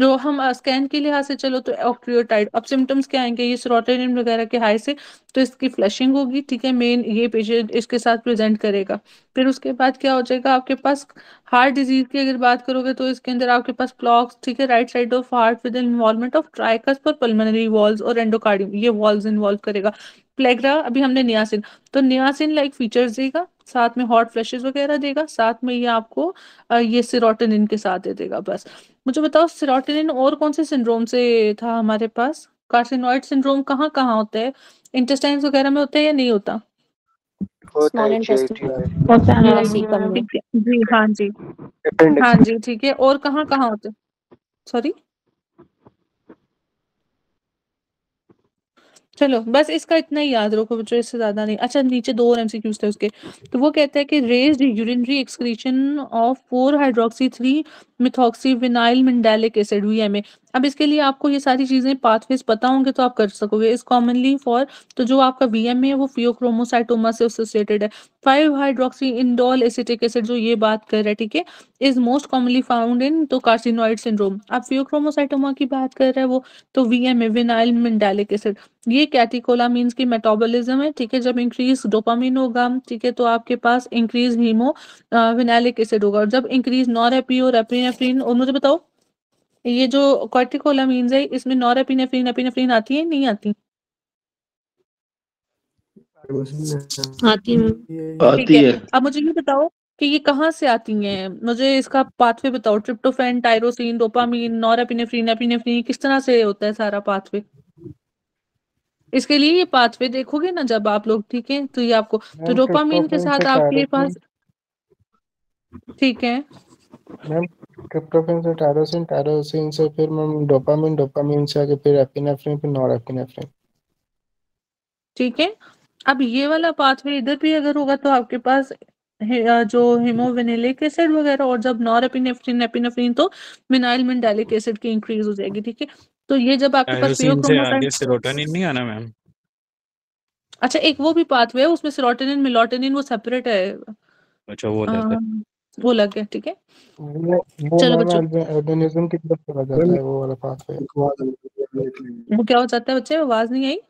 जो हम स्कैन के लिहाज से चलो तो ऑक्ट्रियोटाइड। अब सिम्टम्स क्या आएंगे, ये सेरोटोनिन वगैरह के हाई से, तो इसकी फ्लशिंग होगी, ठीक है, मेन ये पेशेंट इसके साथ प्रेजेंट करेगा। फिर उसके बाद क्या हो जाएगा आपके पास, हार्ट डिजीज की अगर बात करोगे तो इसके अंदर आपके पास क्लॉक्स, ठीक है, right side of heart with involvement of ट्राइकस पर पल्मोनरी वॉल्स और एंडोकार्डियम, ये वॉल्स इन्वॉल्व करेगा। प्लेग्रा, अभी हमने नियासिन, तो नियासिन लाइक फीचर्स देगा, साथ में हॉट फ्लैशेस वगैरह देगा, साथ में ये आपको ये सेरोटोनिन के साथ दे देगा। बस मुझे बताओ, सेरोटोनिन और कौन से सिंड्रोम से था हमारे पास? कार्सिनोइड सिंड्रोम कहाँ कहाँ होता है? इंटेस्टाइन्स वगैरह में होता है या नहीं होता? होता स्मॉल है इंटेस्टाइन जीआईटी में, होता है जीआईसी मैम। कम में। ठीक है जी, हाँ जी, अपेंडिक्स हाँ में। जी, ठीक है। और कहाँ कहाँ होते हैं? सॉरी, चलो बस इसका इतना ही याद रखो बच्चों, इससे ज्यादा नहीं। अच्छा, नीचे 2 और एमसीक्यूज थे उसके। तो वो कहता है कि raised urinary excretion of 4 hydroxy 3 methoxy vinyl mandelic acid, VMA. अब इसके लिए आपको ये सारी चीजें पाथवेज पता होंगे तो आप कर सकोगे। इस कॉमनली फॉर, तो जो आपका वीएमए है वो फियोक्रोमोसाइटोमा से एसोसिएटेड है। 5 हाइड्रोक्सी इंडोल एसिटिक एसिड जो ये बात कर रहा है, ठीक है, इज मोस्ट कॉमनली फाउंड इन तो कार्सिनोइड सिंड्रोम। आप फियोक्रोमोसाइटोमा की बात कर रहे हैं वो, तो वीएमए विनाइल मिंडालिक एसिड, ये कैटिकोलामीन्स की मेटाबॉलिज्म है, ठीक है। जब इंक्रीज डोपामिन होगा, ठीक है, तो आपके पास इंक्रीज हीमो विनाइलिक एसिड होगा। और जब इंक्रीज नॉरएपी और एपिनेफ्रिन, और मुझे बताओ, ये जो कैटिकोलामीन्स है इसमें नॉरएपिनेफ्रिन एपिनेफ्रिन आती है नहीं आती? आती है मैम। ठीक आती है। है। अब मुझे ये बताओ कि ये कहाँ से आती हैं, मुझे इसका पाथवे बताओ। Tryptophan, tyrosine, dopamine, norepinephrine, epinephrine, किस तरह से होता है सारा पाथवे? इसके लिए ये पाथवे देखोगे ना जब आप लोग, ठीक है, तो ये आपको, तो मैम डोपामिन के ट्रिप्टोफैन से साथ आपके टायरोसिन, पास, ठीक है, मैम ट्रिप्टोफैन से टायरोसिन, टायरोसिन से फिर मैम डोपामिन, डोपामिन से आगे फिर एपिनेफ्रिन, फिर नॉरएपिनेफ्रिन। ठीक है। अब ये वाला पाथवे इधर भी अगर होगा तो आपके पास जो हिमोविनिलिक एसिड वगैरह, और जब नॉरएपिनेफ्रिन एपिनेफ्रिन, तो विनाइल मिंडालिक एसिड की इंक्रीज हो जाएगी, ठीक है। तो ये जब आपके पास टायरोसिन से आगे फियोक्रोमोसाइट, सेरोटोनिन नहीं आना मैम? अच्छा एक वो भी पाथवे है, उसमें सेरोटोनिन मेलाटोनिन वो सेपरेट है। अच्छा, वो अ, अलग है। वो लग गया, ठीक है। वो चलो मैम बच्चों, एल्बिनिज्म की तरफ चला जाता है वो वाला पाथवे। वो क्या हो जाता है बच्चे, आवाज नहीं आई?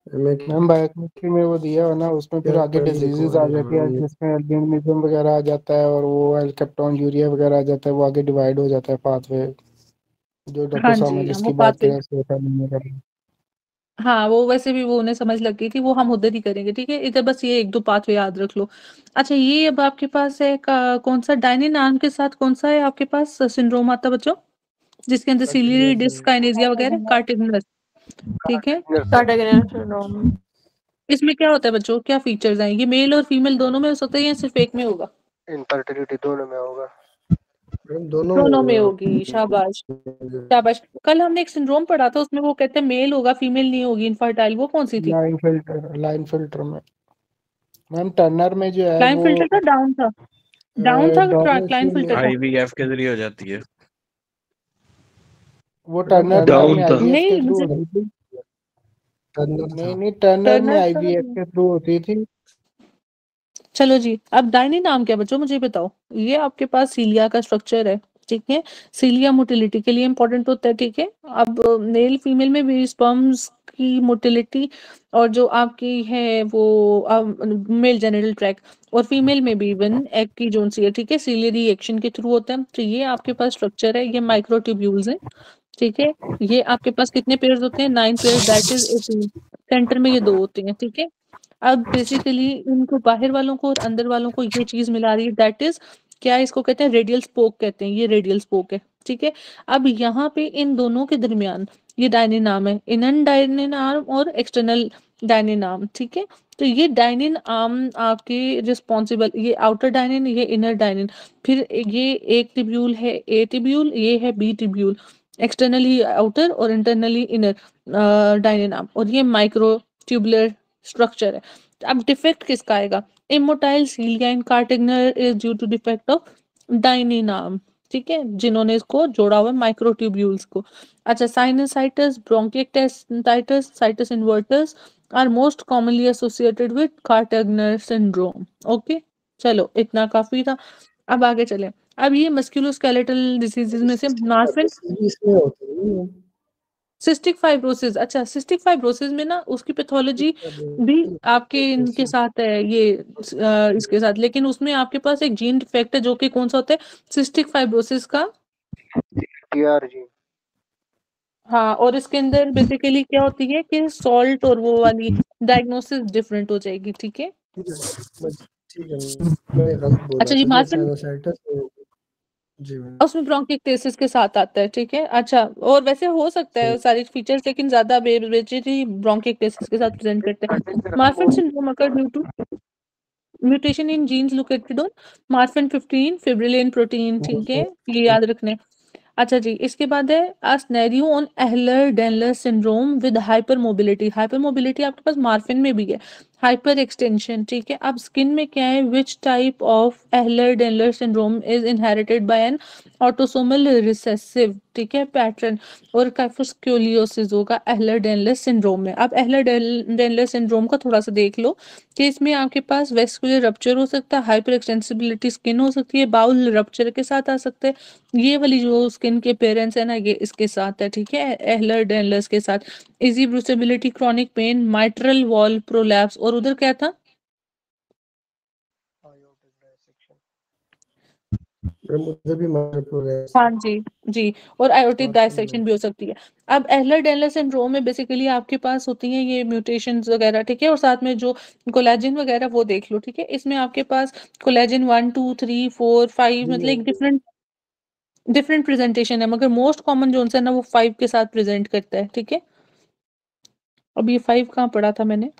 मैम बायोकेमिस्ट्री में वो दिया है ना, उसमें फिर आगे डिजीजेस आ जाती है जिसमें एल्बिनिज्म वगैरह आ जाता है और वो एल्केप्टोन यूरिया वगैरह आ जाता है, वो आगे डिवाइड हो जाता है पाथवे, जो डॉक्टर हाँ साहब जी, ने हाँ, वो जिसकी बात पाथवे, करें सेरोटोनिन वगैरह। हाँ वो वैसे भी वो उन्हें समझ लग गई थी, वो हम उधर ही करेंगे, ठीक है। इधर बस ये 1-2 पाथवे याद रख लो। अच्छा, ये अब आपके पास है कौन सा डायनी नाम के साथ कौन सा है आपके पास सिंड्रोम आता बच्चों, जिसके अंदर सिलियरी डिस्काइनेसिया वगैरह, कार्टिगनस, ठीक है। कार्डिगेनियल सिंड्रोम। इसमें क्या होता है बच्चों, क्या फीचर्स हैं, ये मेल और फीमेल दोनों में हो सकता है या सिर्फ एक में होगा? इनफर्टिलिटी दोनों में होगा। दोनों में होगी, शाबाश शाबाश। कल हमने एक सिंड्रोम पढ़ा था, उसमें वो कहते हैं मेल होगा फीमेल नहीं होगी इनफर्टाइल, वो कौन सी थी? लाइन फिल्टर में मैम, टर्नर में जो है क्लाइन वो फिल्टर था, डाउन था, डाउन था, डाउन क्लाइन फिल्टर था। आईवीएफ के जरिए हो जाती है वो टर्नर डाउन में था। आईवीएफ नहीं के थ्रू मुझे होती थी। नहीं नहीं, टर्नर में टर्नर था। आईवीएफ के थ्रू होती थी। चलो जी, अब डायनी नाम क्या बच्चों मुझे बताओ। ये आपके पास सीलिया का स्ट्रक्चर है, ठीक है। सीलिया मोटिलिटी के लिए इंपॉर्टेंट होता है, ठीक है। अब मेल फीमेल में भी स्पर्म्स की मोटिलिटी और जो आपकी है वो मेल जेनिटल ट्रैक्ट, और फीमेल में भी इवन एग की जोन सी है, ठीक है, सीलियरी एक्शन के थ्रू होता है। तो ये आपके पास स्ट्रक्चर है, ये माइक्रोट्यूब्यूल्स है, ठीक है। ये आपके पास कितने पेयर्स होते हैं? 9 पेयर्स, दैट इज 18। सेंटर में ये 2 होते हैं, ठीक है। अब बेसिकली इनको बाहर वालों को और अंदर वालों को ये चीज मिला रही है, दैट इज क्या इसको कहते हैं? रेडियल स्पोक कहते हैं, ये रेडियल स्पोक है, ठीक है। अब यहाँ पे इन दोनों के दरमियान ये डायनिन आर्म है, इनर डायनिन आर्म और एक्सटर्नल डायनिन आर्म, ठीक है। तो ये डायनिन आर्म आपके रिस्पॉन्सिबल, ये आउटर डायनिन, ये इनर डायनिन, फिर ये एक टिब्यूल है ए टिब्यूल, ये है बी टिब्यूल, एक्सटर्नली आउटर और इंटरनली इनर डायनिन आर्म, और ये माइक्रो ट्यूबुलर स्ट्रक्चर है। अब डिफेक्ट किसका आएगा? Immotile cilia in Kartagener is due to defect of dynein arm, ठीक है, जिन्होंने इसको जोड़ा हुआ है माइक्रोट्यूब्यूल्स को। अच्छा, sinusitis, bronchiectasis, situs inversus are most commonly associated with Kartagener syndrome. Okay, चलो इतना काफी था, अब आगे चले। अब ये मस्कुलोस्केलेटल डिजीजेज में से मार्फिन, सिस्टिक फाइब्रोसिस। अच्छा, सिस्टिक फाइब्रोसिस में ना उसकी पैथोलॉजी भी आपके इनके साथ है, ये इसके साथ, लेकिन उसमें आपके पास एक जीन डिफेक्ट है जो कि कौन सा होता है? सिस्टिक फाइब्रोसिस का टीआर जीन। हाँ, और इसके अंदर बेसिकली क्या होती है कि सॉल्ट और वो वाली डायग्नोसिस डिफरेंट हो जाएगी, ठीक है। अच्छा जी, मार्फिन उसमें ब्रोंकिएक्टेसिस के साथ आता है, ठीक है। अच्छा, और वैसे हो सकता है सारे फीचर्स, लेकिन ज्यादा बेसिकली ब्रोंकिएक्टेसिस के साथ प्रेजेंट करते हैं। Marfan syndrome occur due to mutation in genes located on Marfan 15 fibrillin protein, ठीक है, ये याद रखने। अच्छा जी, इसके बाद है a scenario on Ehlers Danlos syndrome with hyper mobility. Hyper mobility आपके पास मार्फिन में भी है, हाइपर एक्सटेंशन, ठीक है। अब स्किन में क्या है? Which type of Ehlers Danlos syndrome is inherited by an autosomal recessive, ठीक है, पैटर्न, और काइफोस्क्यूलियोसिस होगा एहलर डेनलर सिंड्रोम में। अब एहलर डेनलर सिंड्रोम का थोड़ा सा देख लो कि इसमें आपके पास वेस्कुलर रप्चर हो सकता है, हाइपर एक्सटेंसिबिलिटी स्किन हो सकती है, बाउल रप्चर के साथ आ सकते हैं, ये वाली जो स्किन के पेरेंट्स है ना, ये इसके साथ है, ठीक है, एहलर डेनलर्स के साथ। Easy bruisability, chronic pain, mitral valve prolapse, और उधर क्या था? हाँ जी जी, और आयोटिक डायसेक्शन भी हो सकती है। अब एहलर डेनलर सिंड्रोम में बेसिकली आपके पास होती हैं ये म्यूटेशंस वगैरह, ठीक है, और साथ में जो कोलेजन वगैरह वो देख लो, ठीक है। इसमें आपके पास कोलेजन 1 2 3 4 5 मतलब एक डिफरेंट प्रेजेंटेशन है, मगर मोस्ट कॉमन जो है ना वो 5 के साथ प्रेजेंट करता है, ठीक है। अब ये 5 कहाँ पढ़ा था मैंने?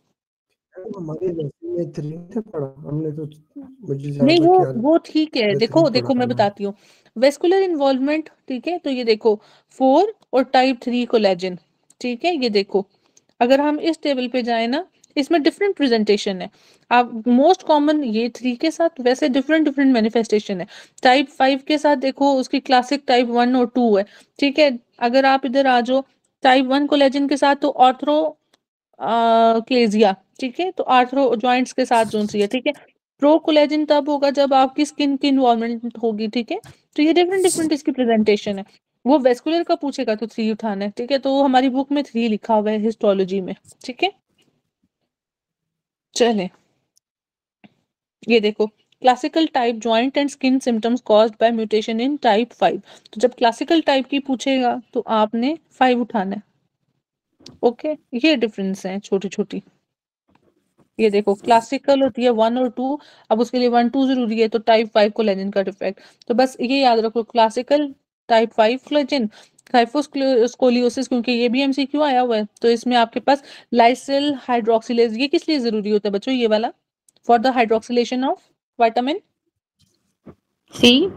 नहीं, वो ठीक है, देखो मैं बताती हूँ। वेस्कुलर इन्वॉल्वमेंट, ठीक है, तो ये देखो 4 और टाइप 3 कोलेजन, ठीक है, ये देखो अगर हम इस टेबल पे जाए ना, इसमें डिफरेंट प्रेजेंटेशन है। आप मोस्ट कॉमन ये 3 के साथ, वैसे डिफरेंट मैनिफेस्टेशन है। टाइप 5 के साथ देखो उसकी क्लासिक टाइप 1 और 2 है, ठीक है। अगर आप इधर आ जाओ टाइप 1 कोलेजन के साथ, तो ऑर्थरो क्लेजिया, ठीक है, तो आर्थरो जॉइंट्स के साथ जोन सी है, ठीक है। प्रो कोलेजन तब होगा जब आपकी स्किन की इन्वॉल्वमेंट होगी, ठीक है। तो ये डिफरेंट इसकी प्रेजेंटेशन है। वो वेस्कुलर का पूछेगा तो 3 उठाना है, ठीक है, तो हमारी बुक में 3 लिखा हुआ है हिस्टोलॉजी में, ठीक है। चले, ये देखो classical type joint and skin symptoms caused by mutation in type 5। तो जब क्लासिकल टाइप की पूछेगा तो आपने 5 उठाना है, ओके। ये डिफरेंस है छोटी छोटी। ये देखो क्लासिकल होती है 1 और 2, अब उसके लिए 1 2 जरूरी है, तो टाइप 5 कोलेजन का डिफेक्ट। तो बस ये याद रखो, क्लासिकल टाइप 5 कोलेजन, काइफोस्कोलियोसिस, क्योंकि ये भी एमसीक्यू आया हुआ है, तो इसमें आपके पास लाइसिल हाइड्रोक्सिलेज, ये किस लिए जरूरी होता है बच्चों? ये वाला for the hydroxylation of vitamin C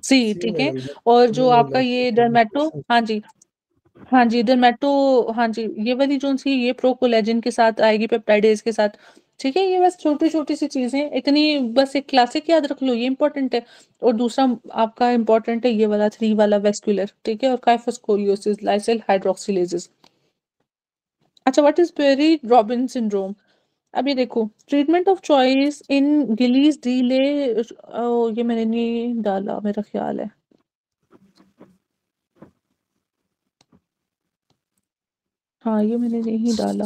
C, ठीक है। और जो आपका ये डर्मेटो, हाँ जी, हाँ जी, डर्मेटो, हाँ जी, ये वाली जो सी ये प्रो कोलेजन के साथ आएगी, पेप्टाइडेज के साथ, ठीक है। ये बस छोटी-छोटी सी चीज़ें, इतनी बस एक क्लासिक याद रख लो, ये इम्पोर्टेंट है। और दूसरा आपका इम्पोर्टेंट है ये वाला 3 वाला वेस्कुलर, ठीक है, और काइफोस्कोलियोसिस, लाइसिल हाइड्रोक्सिलेजेस। अच्छा, what is Pierre Robin syndrome? अब ये देखो, treatment of choice in gillies delay, ये मैंने नहीं डाला मेरा ख्याल है। हाँ, ये मैंने नहीं डाला।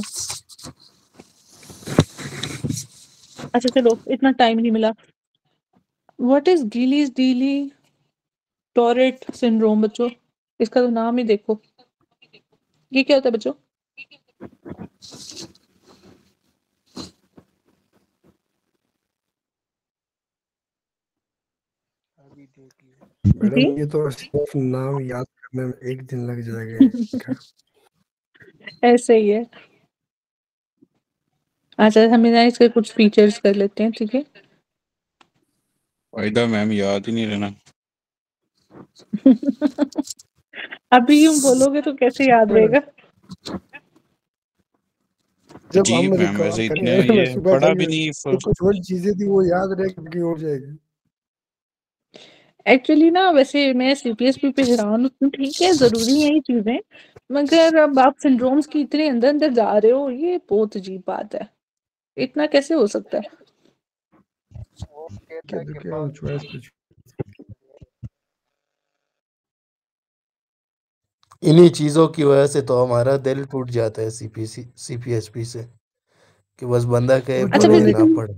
अच्छा चलो, इतना टाइम नहीं मिला। What is Gilles de la Tourette syndrome बच्चों? इसका तो नाम ही देखो, ये क्या होता है बच्चों? मैडम ये तो सिर्फ नाम याद करने में एक दिन लग जाएगा। ऐसे ही है। अच्छा, हम ना इसके कुछ फीचर्स कर लेते हैं, ठीक है। फायदा मैम याद ही नहीं रहना। अभी यूं बोलोगे तो कैसे याद रहेगा? जब जी हम मैम, वैसे रिकॉर्ड इतने करेंगे, मैं ये सुबह पढ़ा तक भी नहीं तो कुछ और चीजें थी वो याद रह के हो जाएगी। एक्चुअली ना वैसे मैं सीपीएसपी पे हैरान हूँ, ठीक है, जरूरी है ये चीजें, मगर अब आप सिंड्रोम्स की इतने अंदर अंदर जा रहे हो, ये बहुत अजीब बात है। इतना कैसे हो सकता है? चॉइस पे इन्हीं चीजों की वजह से तो हमारा दिल टूट जाता है सीपीएसपी से, कि बस बंदा कहे अच्छा पढ़े ना बेसिकली, पढ़े।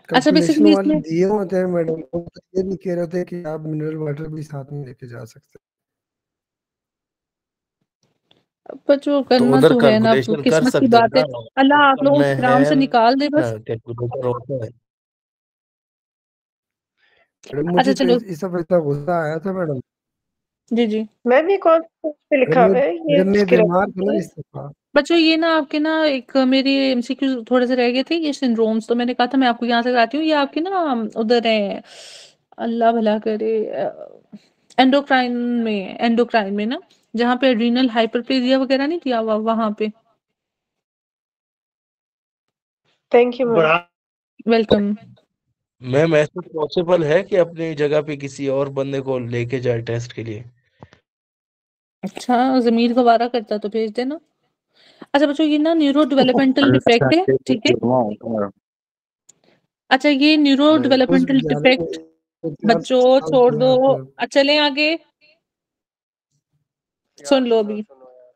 अच्छा कैलकुलेशन बेसिकली वाले इसमें दिए होते हैं मैडम, वो तो ये नहीं कह रहे थे कि आप मिनरल वाटर भी साथ में लेके जा सकते हैं। पर जो तो करना उधर तो है ना, अब कैलकुलेशन कर किस्मत की सकते हैं बात है। ना, अल्लाह आप लोगों में को है ग्राम से निकाल दे ना, बस। कैलकुलेटर होता है। मैडम अच्छा मुझे तो चलो, इस सब इतना गुस्सा आया था मैडम। जी जी। मैम ये कौन सा पे लिखा हुआ है ये मेरे इसके दिमाग रेफरेंस में ना में? इस दफा बच्चों ये ना आपके ना एक मेरी एमसीक्यू थोड़े से रह गए थे, ये सिंड्रोम्स, तो मैंने कहा था मैं आपको यहाँ से कराती हूँ। ये आपके ना उधर है, अल्लाह भला करे, एंडोक्राइन में, एंडोक्राइन में ना, जहाँ पे एड्रीनल हाइपरप्लेजिया वगैरह नहीं किया हुआ वहां पे। Thank you ma'am. Welcome. Ma'am ऐसा पॉसिबल है कि अपनी जगह पे किसी और बंदे को लेके जाए टेस्ट के लिए? अच्छा, जमीर गवारा करता तो भेज देना। अच्छा बच्चों, ये ना न्यूरो डेवलपमेंटल डिफेक्ट है, ठीक है। अच्छा, ये न्यूरो उस डेवलपमेंटल विद्यालय में डिफेक्ट, 4 बच्चों साल छोड़ दिया दो, फिर चलें आगे। सुन लो अभी,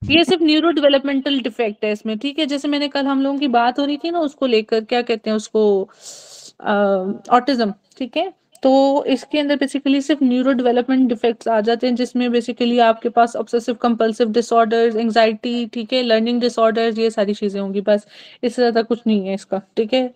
ये सिर्फ न्यूरो डेवलपमेंटल डिफेक्ट है इसमें, ठीक है। जैसे मैंने कल हम लोगों की बात हो रही थी ना, उसको लेकर क्या कहते हैं उसको, ऑटिज्म, ठीक है। तो इसके अंदर बेसिकली सिर्फ न्यूरो डेवलपमेंट डिफेक्ट्स आ जाते हैं, जिसमें बेसिकली आपके पास ऑब्सेसिव कंपल्सिव डिसऑर्डर्स, एंजाइटी, ठीक है, लर्निंग डिसऑर्डर्स, ये सारी चीजें होंगी, बस इससे ज्यादा कुछ नहीं है इसका, ठीक है।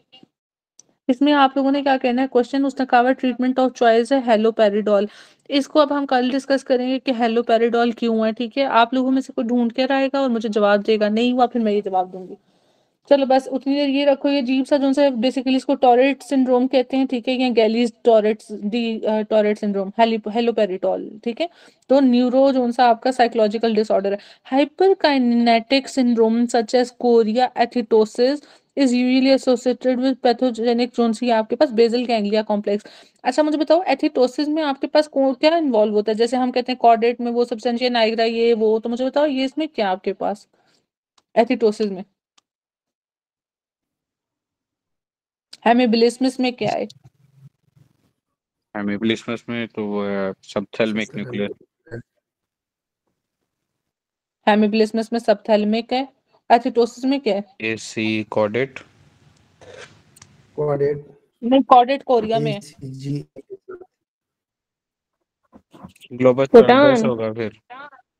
इसमें आप लोगों ने क्या कहना है, क्वेश्चन उसने कहा ट्रीटमेंट ऑफ चॉइस है हेलोपेरिडोल। इसको अब हम कल डिस्कस करेंगे कि हेलोपेरिडोल क्यों है, ठीक है। आप लोगों में से कोई ढूंढ कर आएगा और मुझे जवाब देगा, नहीं हुआ फिर मैं ये जवाब दूंगी। चलो बस उतनी देर ये रखो, ये अजीब सा जो सा बेसिकली इसको टॉरेट सिंड्रोम कहते हैं, ठीक है, या Gilles Tourette de Tourette syndrome, haloperidol, ठीक है। तो न्यूरो जो सा आपका साइकोलॉजिकल डिसऑर्डर है। Hyperkinetic syndrome such as chorea athetosis is usually associated with pathogenic zone C आपके पास बेसल गैंग्लिया कॉम्प्लेक्स। अच्छा मुझे बताओ, एथिटोसिस में आपके पास क्या इन्वॉल्व होता है? जैसे हम कहते हैं कॉर्डेट में वो सब्सटेंशिया नाइग्रा ये वो, तो मुझे बताओ ये इसमें क्या आपके पास एथिटोसिस में, हेमिबिलिस्मस में क्या है? हेमिबिलिस्मस में तो वो है सबथैलेमिक न्यूक्लियस। हेमिबिलिस्मस में सबथैलेमिक है। एथिटोसिस में क्या है? AC chordate. कोऑर्डिनेट नहीं, कॉर्डेट कोरिया में है। ईसीजी ग्लोबस पैलिडस भूटान होगा फिर।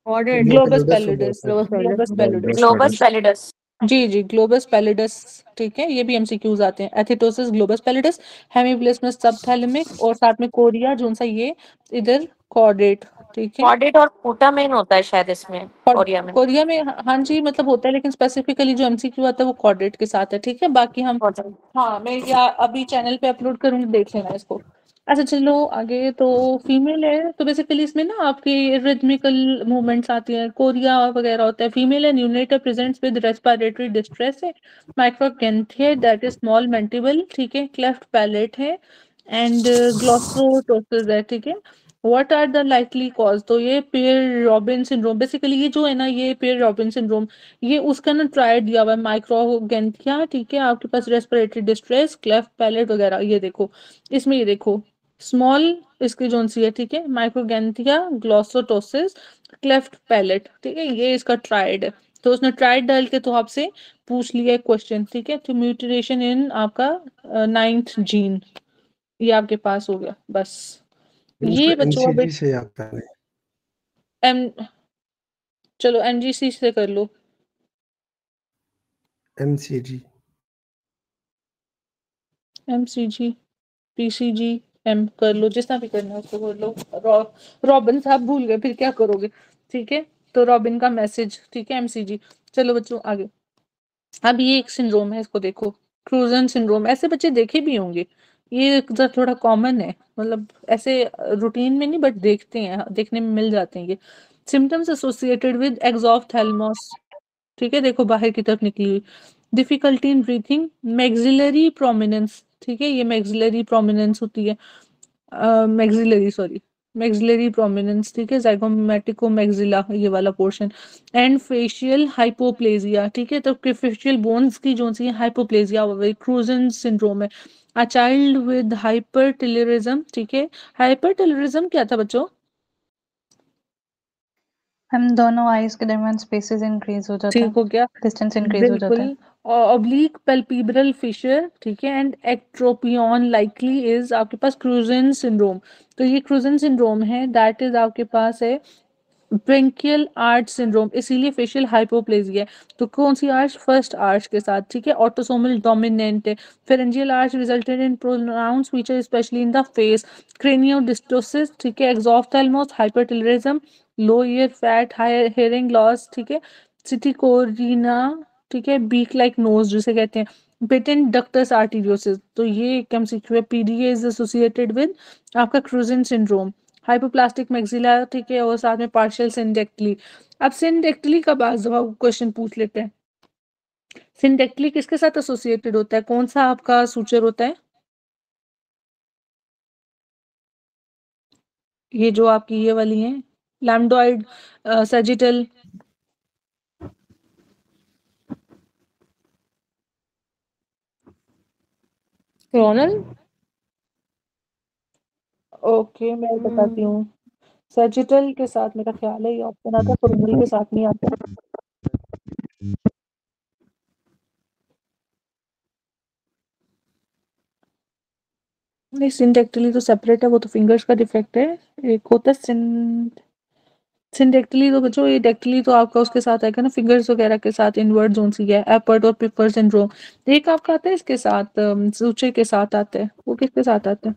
ऑर्डर ग्लोबस पैलिडस हो गया पैलिडस, फिर। Globus pallidus, globus pallidus. जी जी, ग्लोबस पैलिडस, ठीक है। ये भी एमसीक्यूज आते हैं, एथिटोसिस, ग्लोबस पैलिडस, हेमिबिलिस्मस सबथैलेमिक, और साथ में कोरिया जोन सा ये इधर कॉर्डेट, ठीक है। कॉर्डेट और कोटामेन होता है शायद इसमें, कोरिया में। कोरिया में हाँ जी मतलब होता है, लेकिन स्पेसिफिकली जो एमसीक्यू आता है वो कॉर्डेट के साथ है। ठीक है, बाकी हम हाँ मैं या अभी चैनल पे अपलोड करूंगी, देख लेना इसको। अच्छा चलो आगे। तो फीमेल है तो बेसिकली इसमें ना आपकी रिदमिकल मूवमेंट्स आती हैं, कोरिया वगैरह होता है। फीमेल है, neonate presents with respiratory distress है, micrognathia that is small mandible, ठीक है, क्लेफ्ट पैलेट है एंड ग्लोसोटोसिस है। ठीक है, what are the likely cause? तो ये पियर रॉबिन सिंड्रोम, बेसिकली ये जो है ना ये पियर रॉबिन सिंड्रोम, ये उसका ना ट्रायल दिया हुआ है, माइक्रोगेंथिया, ठीक है, आपके पास रेस्पिरेटरी डिस्ट्रेस, क्लेफ्ट पैलेट वगैरह। ये देखो इसमें, ये देखो स्मॉल इसकी जोन सी है, ठीक है, माइक्रोगेंथिया, ग्लोसोटोसिस, क्लेफ्ट पैलेट, ठीक है, ये इसका ट्राइड है। तो उसने ट्राइड डाल के तो आपसे पूछ लिया क्वेश्चन, ठीक है। तो म्यूटेशन इन आपका 9th जीन, ये आपके पास हो गया बस। ये बच्चों अब एमसीजी से आता है। एम चलो एमजीसी से कर लो। एमसीजी, एमसीजी, पीसीजी, एम कर लो, जितना भी करना है उसको कर लो। रॉबिन साहब भूल गए फिर क्या करोगे? ठीक है, तो रॉबिन का मैसेज, ठीक है, एमसीजी। चलो बच्चों आगे। अब ये एक सिंड्रोम है, इसको देखो, क्रूजन सिंड्रोम। ऐसे बच्चे देखे भी होंगे, ये थोड़ा कॉमन है, मतलब ऐसे रूटीन में नहीं बट देखते हैं, देखने में मिल जाते हैं ये। सिम्टम्स एसोसिएटेड विद एक्सॉफ्थैल्मोस, ठीक है, देखो बाहर की तरफ निकली हुई। Difficulty in breathing, maxillary prominence, ठीक है, ये मैक्सिलरी प्रोमिनेंस होती है, मैक्सिलरी सॉरी मैक्सिलरी प्रोमिनेंस, ठीक है, ज़ाइगोमेटिको मैक्सिला ये वाला पोर्शन, एंड फेशियल हाइपोप्लेजिया, ठीक है, तो फेशियल बोन्स की जो सी हाइपोप्लेजिया क्रूजन सिंड्रोम है। अ चाइल्ड विद हाइपरटिलरिज्म, ठीक है, हाइपरटिलरिज्म क्या था बच्चों? हम दोनों आईज के दरमियान स्पेसेस इंक्रीज हो जाता है, ठीक हो गया, डिस्टेंस इंक्रीज हो जाता है। बिल्कुल। ऑब्लिक पैल्पेब्रल फिशर, ठीक है, एंड एक्ट्रोपियन लाइकली इज आपके पास क्रूजन सिंड्रोम। तो ये क्रूजन सिंड्रोम है, दैट इज आपके पास है ब्रेंकियल आर्च सिंड्रोम, इसीलिए फेशियल हाइपोप्लेजिया है। तो कौन सी आर्च? फर्स्ट आर्च के साथ, ठीक है, ऑटोसोमल डोमिनेंट है। Pharyngeal arch resulted in pronounce feature specially in the face, craniodysostosis, ठीक है, exophthalmos, hypertelorism, low ear fat, high hearing loss, ठीक है, सिटिकोरिना, ठीक है, बीक लाइक नोज जिसे कहते हैं, पेटेंट डक्टस आर्टीरियोसिस। तो ये एक एमसीक्यू है, पीडीए इज एसोसिएटेड विद आपका क्रूजन सिंड्रोम, हाइपोप्लास्टिक मैक्सिला, ठीक है, और साथ में पार्शियल सिंडेक्टली। अब सिंडेक्टली का बाद जवाब क्वेश्चन पूछ लेते हैं। सिंडेक्टली किसके साथ एसोसिएटेड होता है? कौन सा आपका सूचर होता है? ये जो आपकी ये वाली है, लैम्डोइड, सैजिटल, क्रोनल। ओके मैं बताती हूँ, सैजिटल के साथ मेरा ख्याल है ये ऑप्शन आता है, क्रोनल के साथ नहीं आता। नहीं सिंडेक्टली तो सेपरेट है, वो तो फिंगर्स का डिफेक्ट है। एक होता है सिंडेक्टली, तो बच्चों ये डेक्टली तो आपका उसके साथ आएगा ना, फिंगर्स वगैरह के साथ, इनवर्ड जोन सी है, एपर्ट और पिपर सिंड्रोम। एक आपका आता है इसके साथ, सूचे के साथ आता है, वो किसके साथ आता है?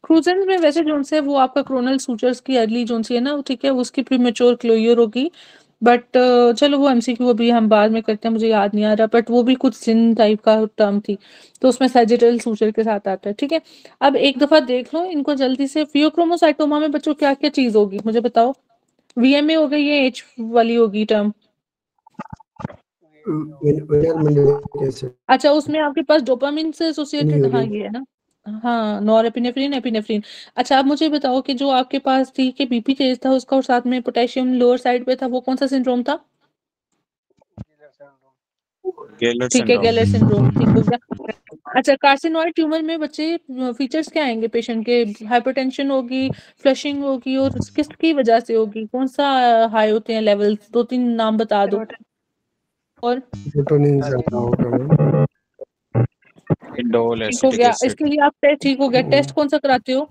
क्रूजन में वैसे जोन से वो आपका क्रोनल सूचर्स की अर्ली जोन सी है ना, ठीक है, उसकी प्रीमेच्योर क्लोजर होगी। बट चलो वो एमसीक्यू अभी हम बाद में करते हैं, मुझे याद नहीं आ रहा, बट वो भी कुछ सिन टाइप का टर्म थी, तो उसमें सैजिटल सूचर के साथ आता है, ठीक है। अब एक दफा देख लो इनको जल्दी से, फियोक्रोमोसाइटोमा में बच्चों क्या क्या चीज होगी मुझे बताओ? वीएमए हो गई, ये एच वाली होगी टर्म। अच्छा उसमें आपके पास डोपामिन से एसोसिएटेड, हाँ ये है ना, हाँ नॉरएपिनेफ्रिन, एपिनेफ्रिन। अच्छा आप मुझे बताओ कि जो आपके पास थी कि बीपी तेज था उसका और साथ में पोटेशियम लोअर साइड पे था, वो कौन सा सिंड्रोम था? ठीक है, गेलर सिंड्रोम, ठीक हो गया। अच्छा कार्सिनोइड ट्यूमर में बच्चे फीचर्स क्या आएंगे पेशेंट के? हाइपरटेंशन होगी, फ्लशिंग होगी, और किसकी वजह से होगी? कौन सा हाई होते हैं लेवल्स? 2-3 नाम बता दो। और ठीक हो गया, इसके लिए आप टेस्ट, ठीक हो गया, टेस्ट कौन सा कराते हो?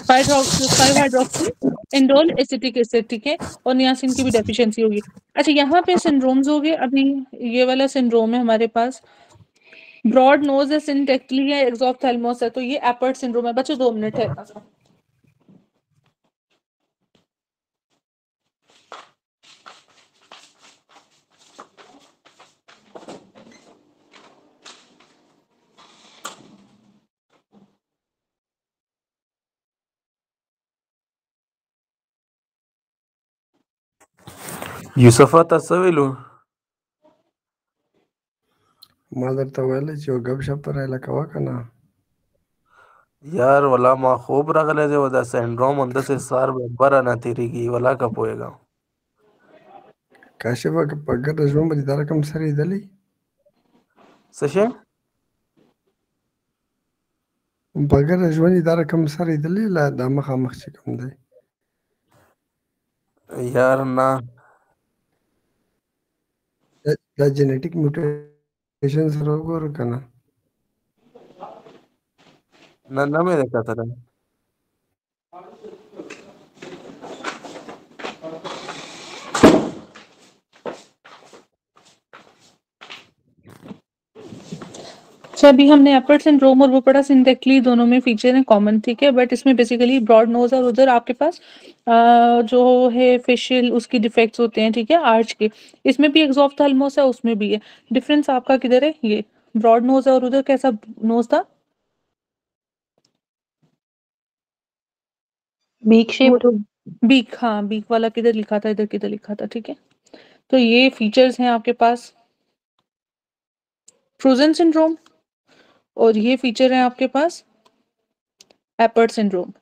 5-हाइड्रोक्सी इंडोल एसिटिक एसिड, ठीक है, और नियासिन की भी डेफिशिएंसी होगी। अच्छा यहाँ पे सिंड्रोम्स हो गए, अभी ये वाला सिंड्रोम है हमारे पास, ब्रॉड नोज है, सिंडेक्टली है, एक्सोप्थेल्मोस है, तो ये एपर्ट सिंड्रोम है। बच्चों 2 मिनट है। यूसुफा तस्वीलू मदर तवले जो गपशप पर है लकवा कना यार वला मा खूब रगले जे वदा सिंड्रोम अंदर से सार बरा ना तिरिगी वला कपोएगा काशिफ का पगर रजम बदिदार कम सरी दली सशे पगर रजम इदार कम सरी दली ला दाम खामख कम दे यार ना द जेनेटिक म्यूटेशन सरोवर कना ना में देखा था अच्छा, अभी हमने एपर्ट सिंड्रोम और वो पढ़ा सिंडेक्टली, दोनों में फीचर है कॉमन, ठीक है। बट इसमें बेसिकली ब्रॉड नोज और उधर आपके पास जो है फेशियल उसकी डिफेक्ट्स होते हैं, ठीक है, आर्च के। इसमें भी एक्सोप्थेल्मोस है, उसमें भी है। डिफरेंस आपका किधर है? ये ब्रॉड नोज है और उधर कैसा नोज था? Beak shaped. बीक, हाँ बीक वाला किधर लिखा था, इधर किधर लिखा था, ठीक है। तो ये फीचर्स हैं आपके पास फ्रोजन सिंड्रोम, और ये फीचर है आपके पास एपर्ट सिंड्रोम,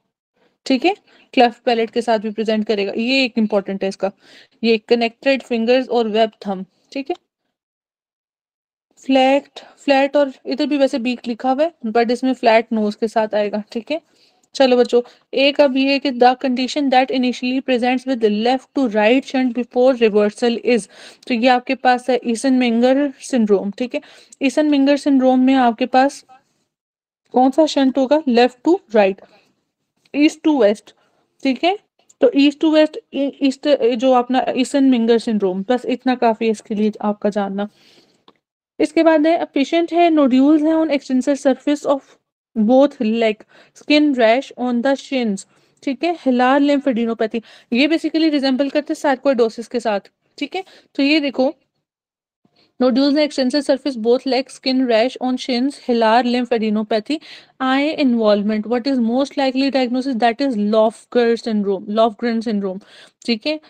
ठीक है। क्लेफ्ट पैलेट के साथ भी प्रेजेंट करेगा, ये एक इंपॉर्टेंट है इसका। ये कनेक्टेड फिंगर्स और वेब थंब, ठीक है। फ्लैट और इधर भी वैसे बीक लिखा हुआ है, बट इसमें फ्लैट नोज के साथ आएगा, ठीक है। चलो बच्चों, एक अब ये कि the condition that initially presents with left to right shunt before reversal is, तो ये आपके पास है ईसन मिंगर सिंड्रोम, ठीक है। ईसन मिंगर सिंड्रोम में आपके पास कौन सा शंट होगा? Left to right, east to west, ठीक है। तो ईस्ट टू वेस्ट, ईस्ट जो अपना ईसन मिंगर सिंड्रोम, बस इतना काफी है इसके लिए आपका जानना। इसके बाद है पेशेंट है नोड्यूल्स है on extensor surface of both leg, skin rash on the शिन्स, ठीक है। हिलार लिम्फेडिनोपैथी, ये बेसिकली रिजेंबल करते हैं सार्कोइडोसिस के साथ, ठीक है। तो ये देखो, nodules and extensive surface both legs, skin rash on shins, hilar lymphadenopathy, eye involvement. What is most likely diagnosis? That is Lofgren syndrome, ठीक है।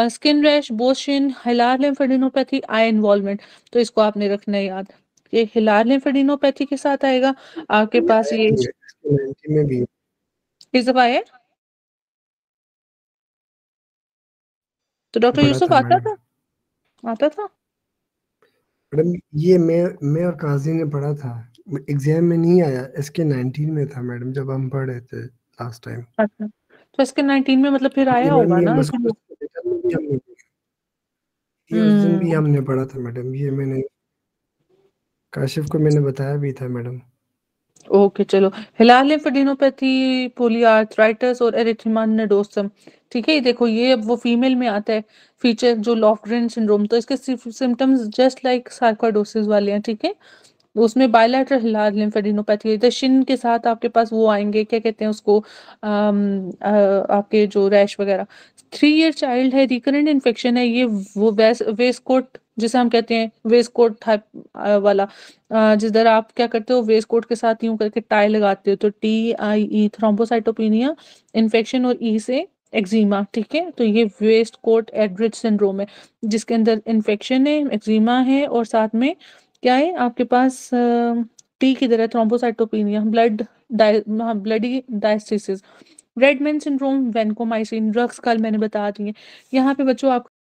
Skin rash, both shin, hilar lymphadenopathy, eye involvement, तो इसको आपने रखना है याद। ये हिलार lymphadenopathy के साथ आएगा आपके पास। ये में भी इस दफा है तो डॉक्टर बड़ा यूसुफ था आता मैडम। था मैडम ये मैं और काजी ने पढ़ा था, एग्जाम में नहीं आया, इसके 19 में था मैडम जब हम पढ़े थे लास्ट टाइम। अच्छा, तो इसके 19 में मतलब फिर आया ये होगा मैडम ना, ये इसलिए। उस दिन भी हमने पढ़ा था मैडम, ये मैंने काशिफ को मैंने बताया भी था मैडम। ओके चलो, हिलार लिम्फेडिनोपैथी, पोलीआर्थराइटिस और एरिथ्रोमा नोडोसम, ठीक है। ये देखो, ये अब वो फीमेल में आता है फीचर जो लॉफग्रेन सिंड्रोम, तो इसके सिम्टम्स जस्ट लाइक सार्कोइडोसिस वाले हैं, ठीक है। उसमें बायलैटरल हिलार लिम्फेडिनोपैथी है, शिन के साथ आपके पास वो आएंगे, क्या कहते हैं उसको, आपके जो रैश वगैरह। 3 ईयर चाइल्ड है, रिकरेंट इन्फेक्शन है, ये वो वेस्ट कोट जिसे हम कहते हैं वेस्ट कोट टाइप वाला, जिधर आप क्या करते हो, वेस्ट कोट के साथ यूं करके टाई लगाते हो, तो TIE थ्रोम्बोसाइटोपिनिया इन्फेक्शन, और ई से एक्जिमा, ठीक है। तो ये वेस्ट कोट एड्रिच सिंड्रोम है, जिसके अंदर इन्फेक्शन है, एक्जिमा है, और साथ में क्या है आपके पास, टी की तरह thrombocytopenia, bloody diathesis, red man syndrome, vancomycin drugs कल मैंने बता दी है। यहाँ पे बच्चों आप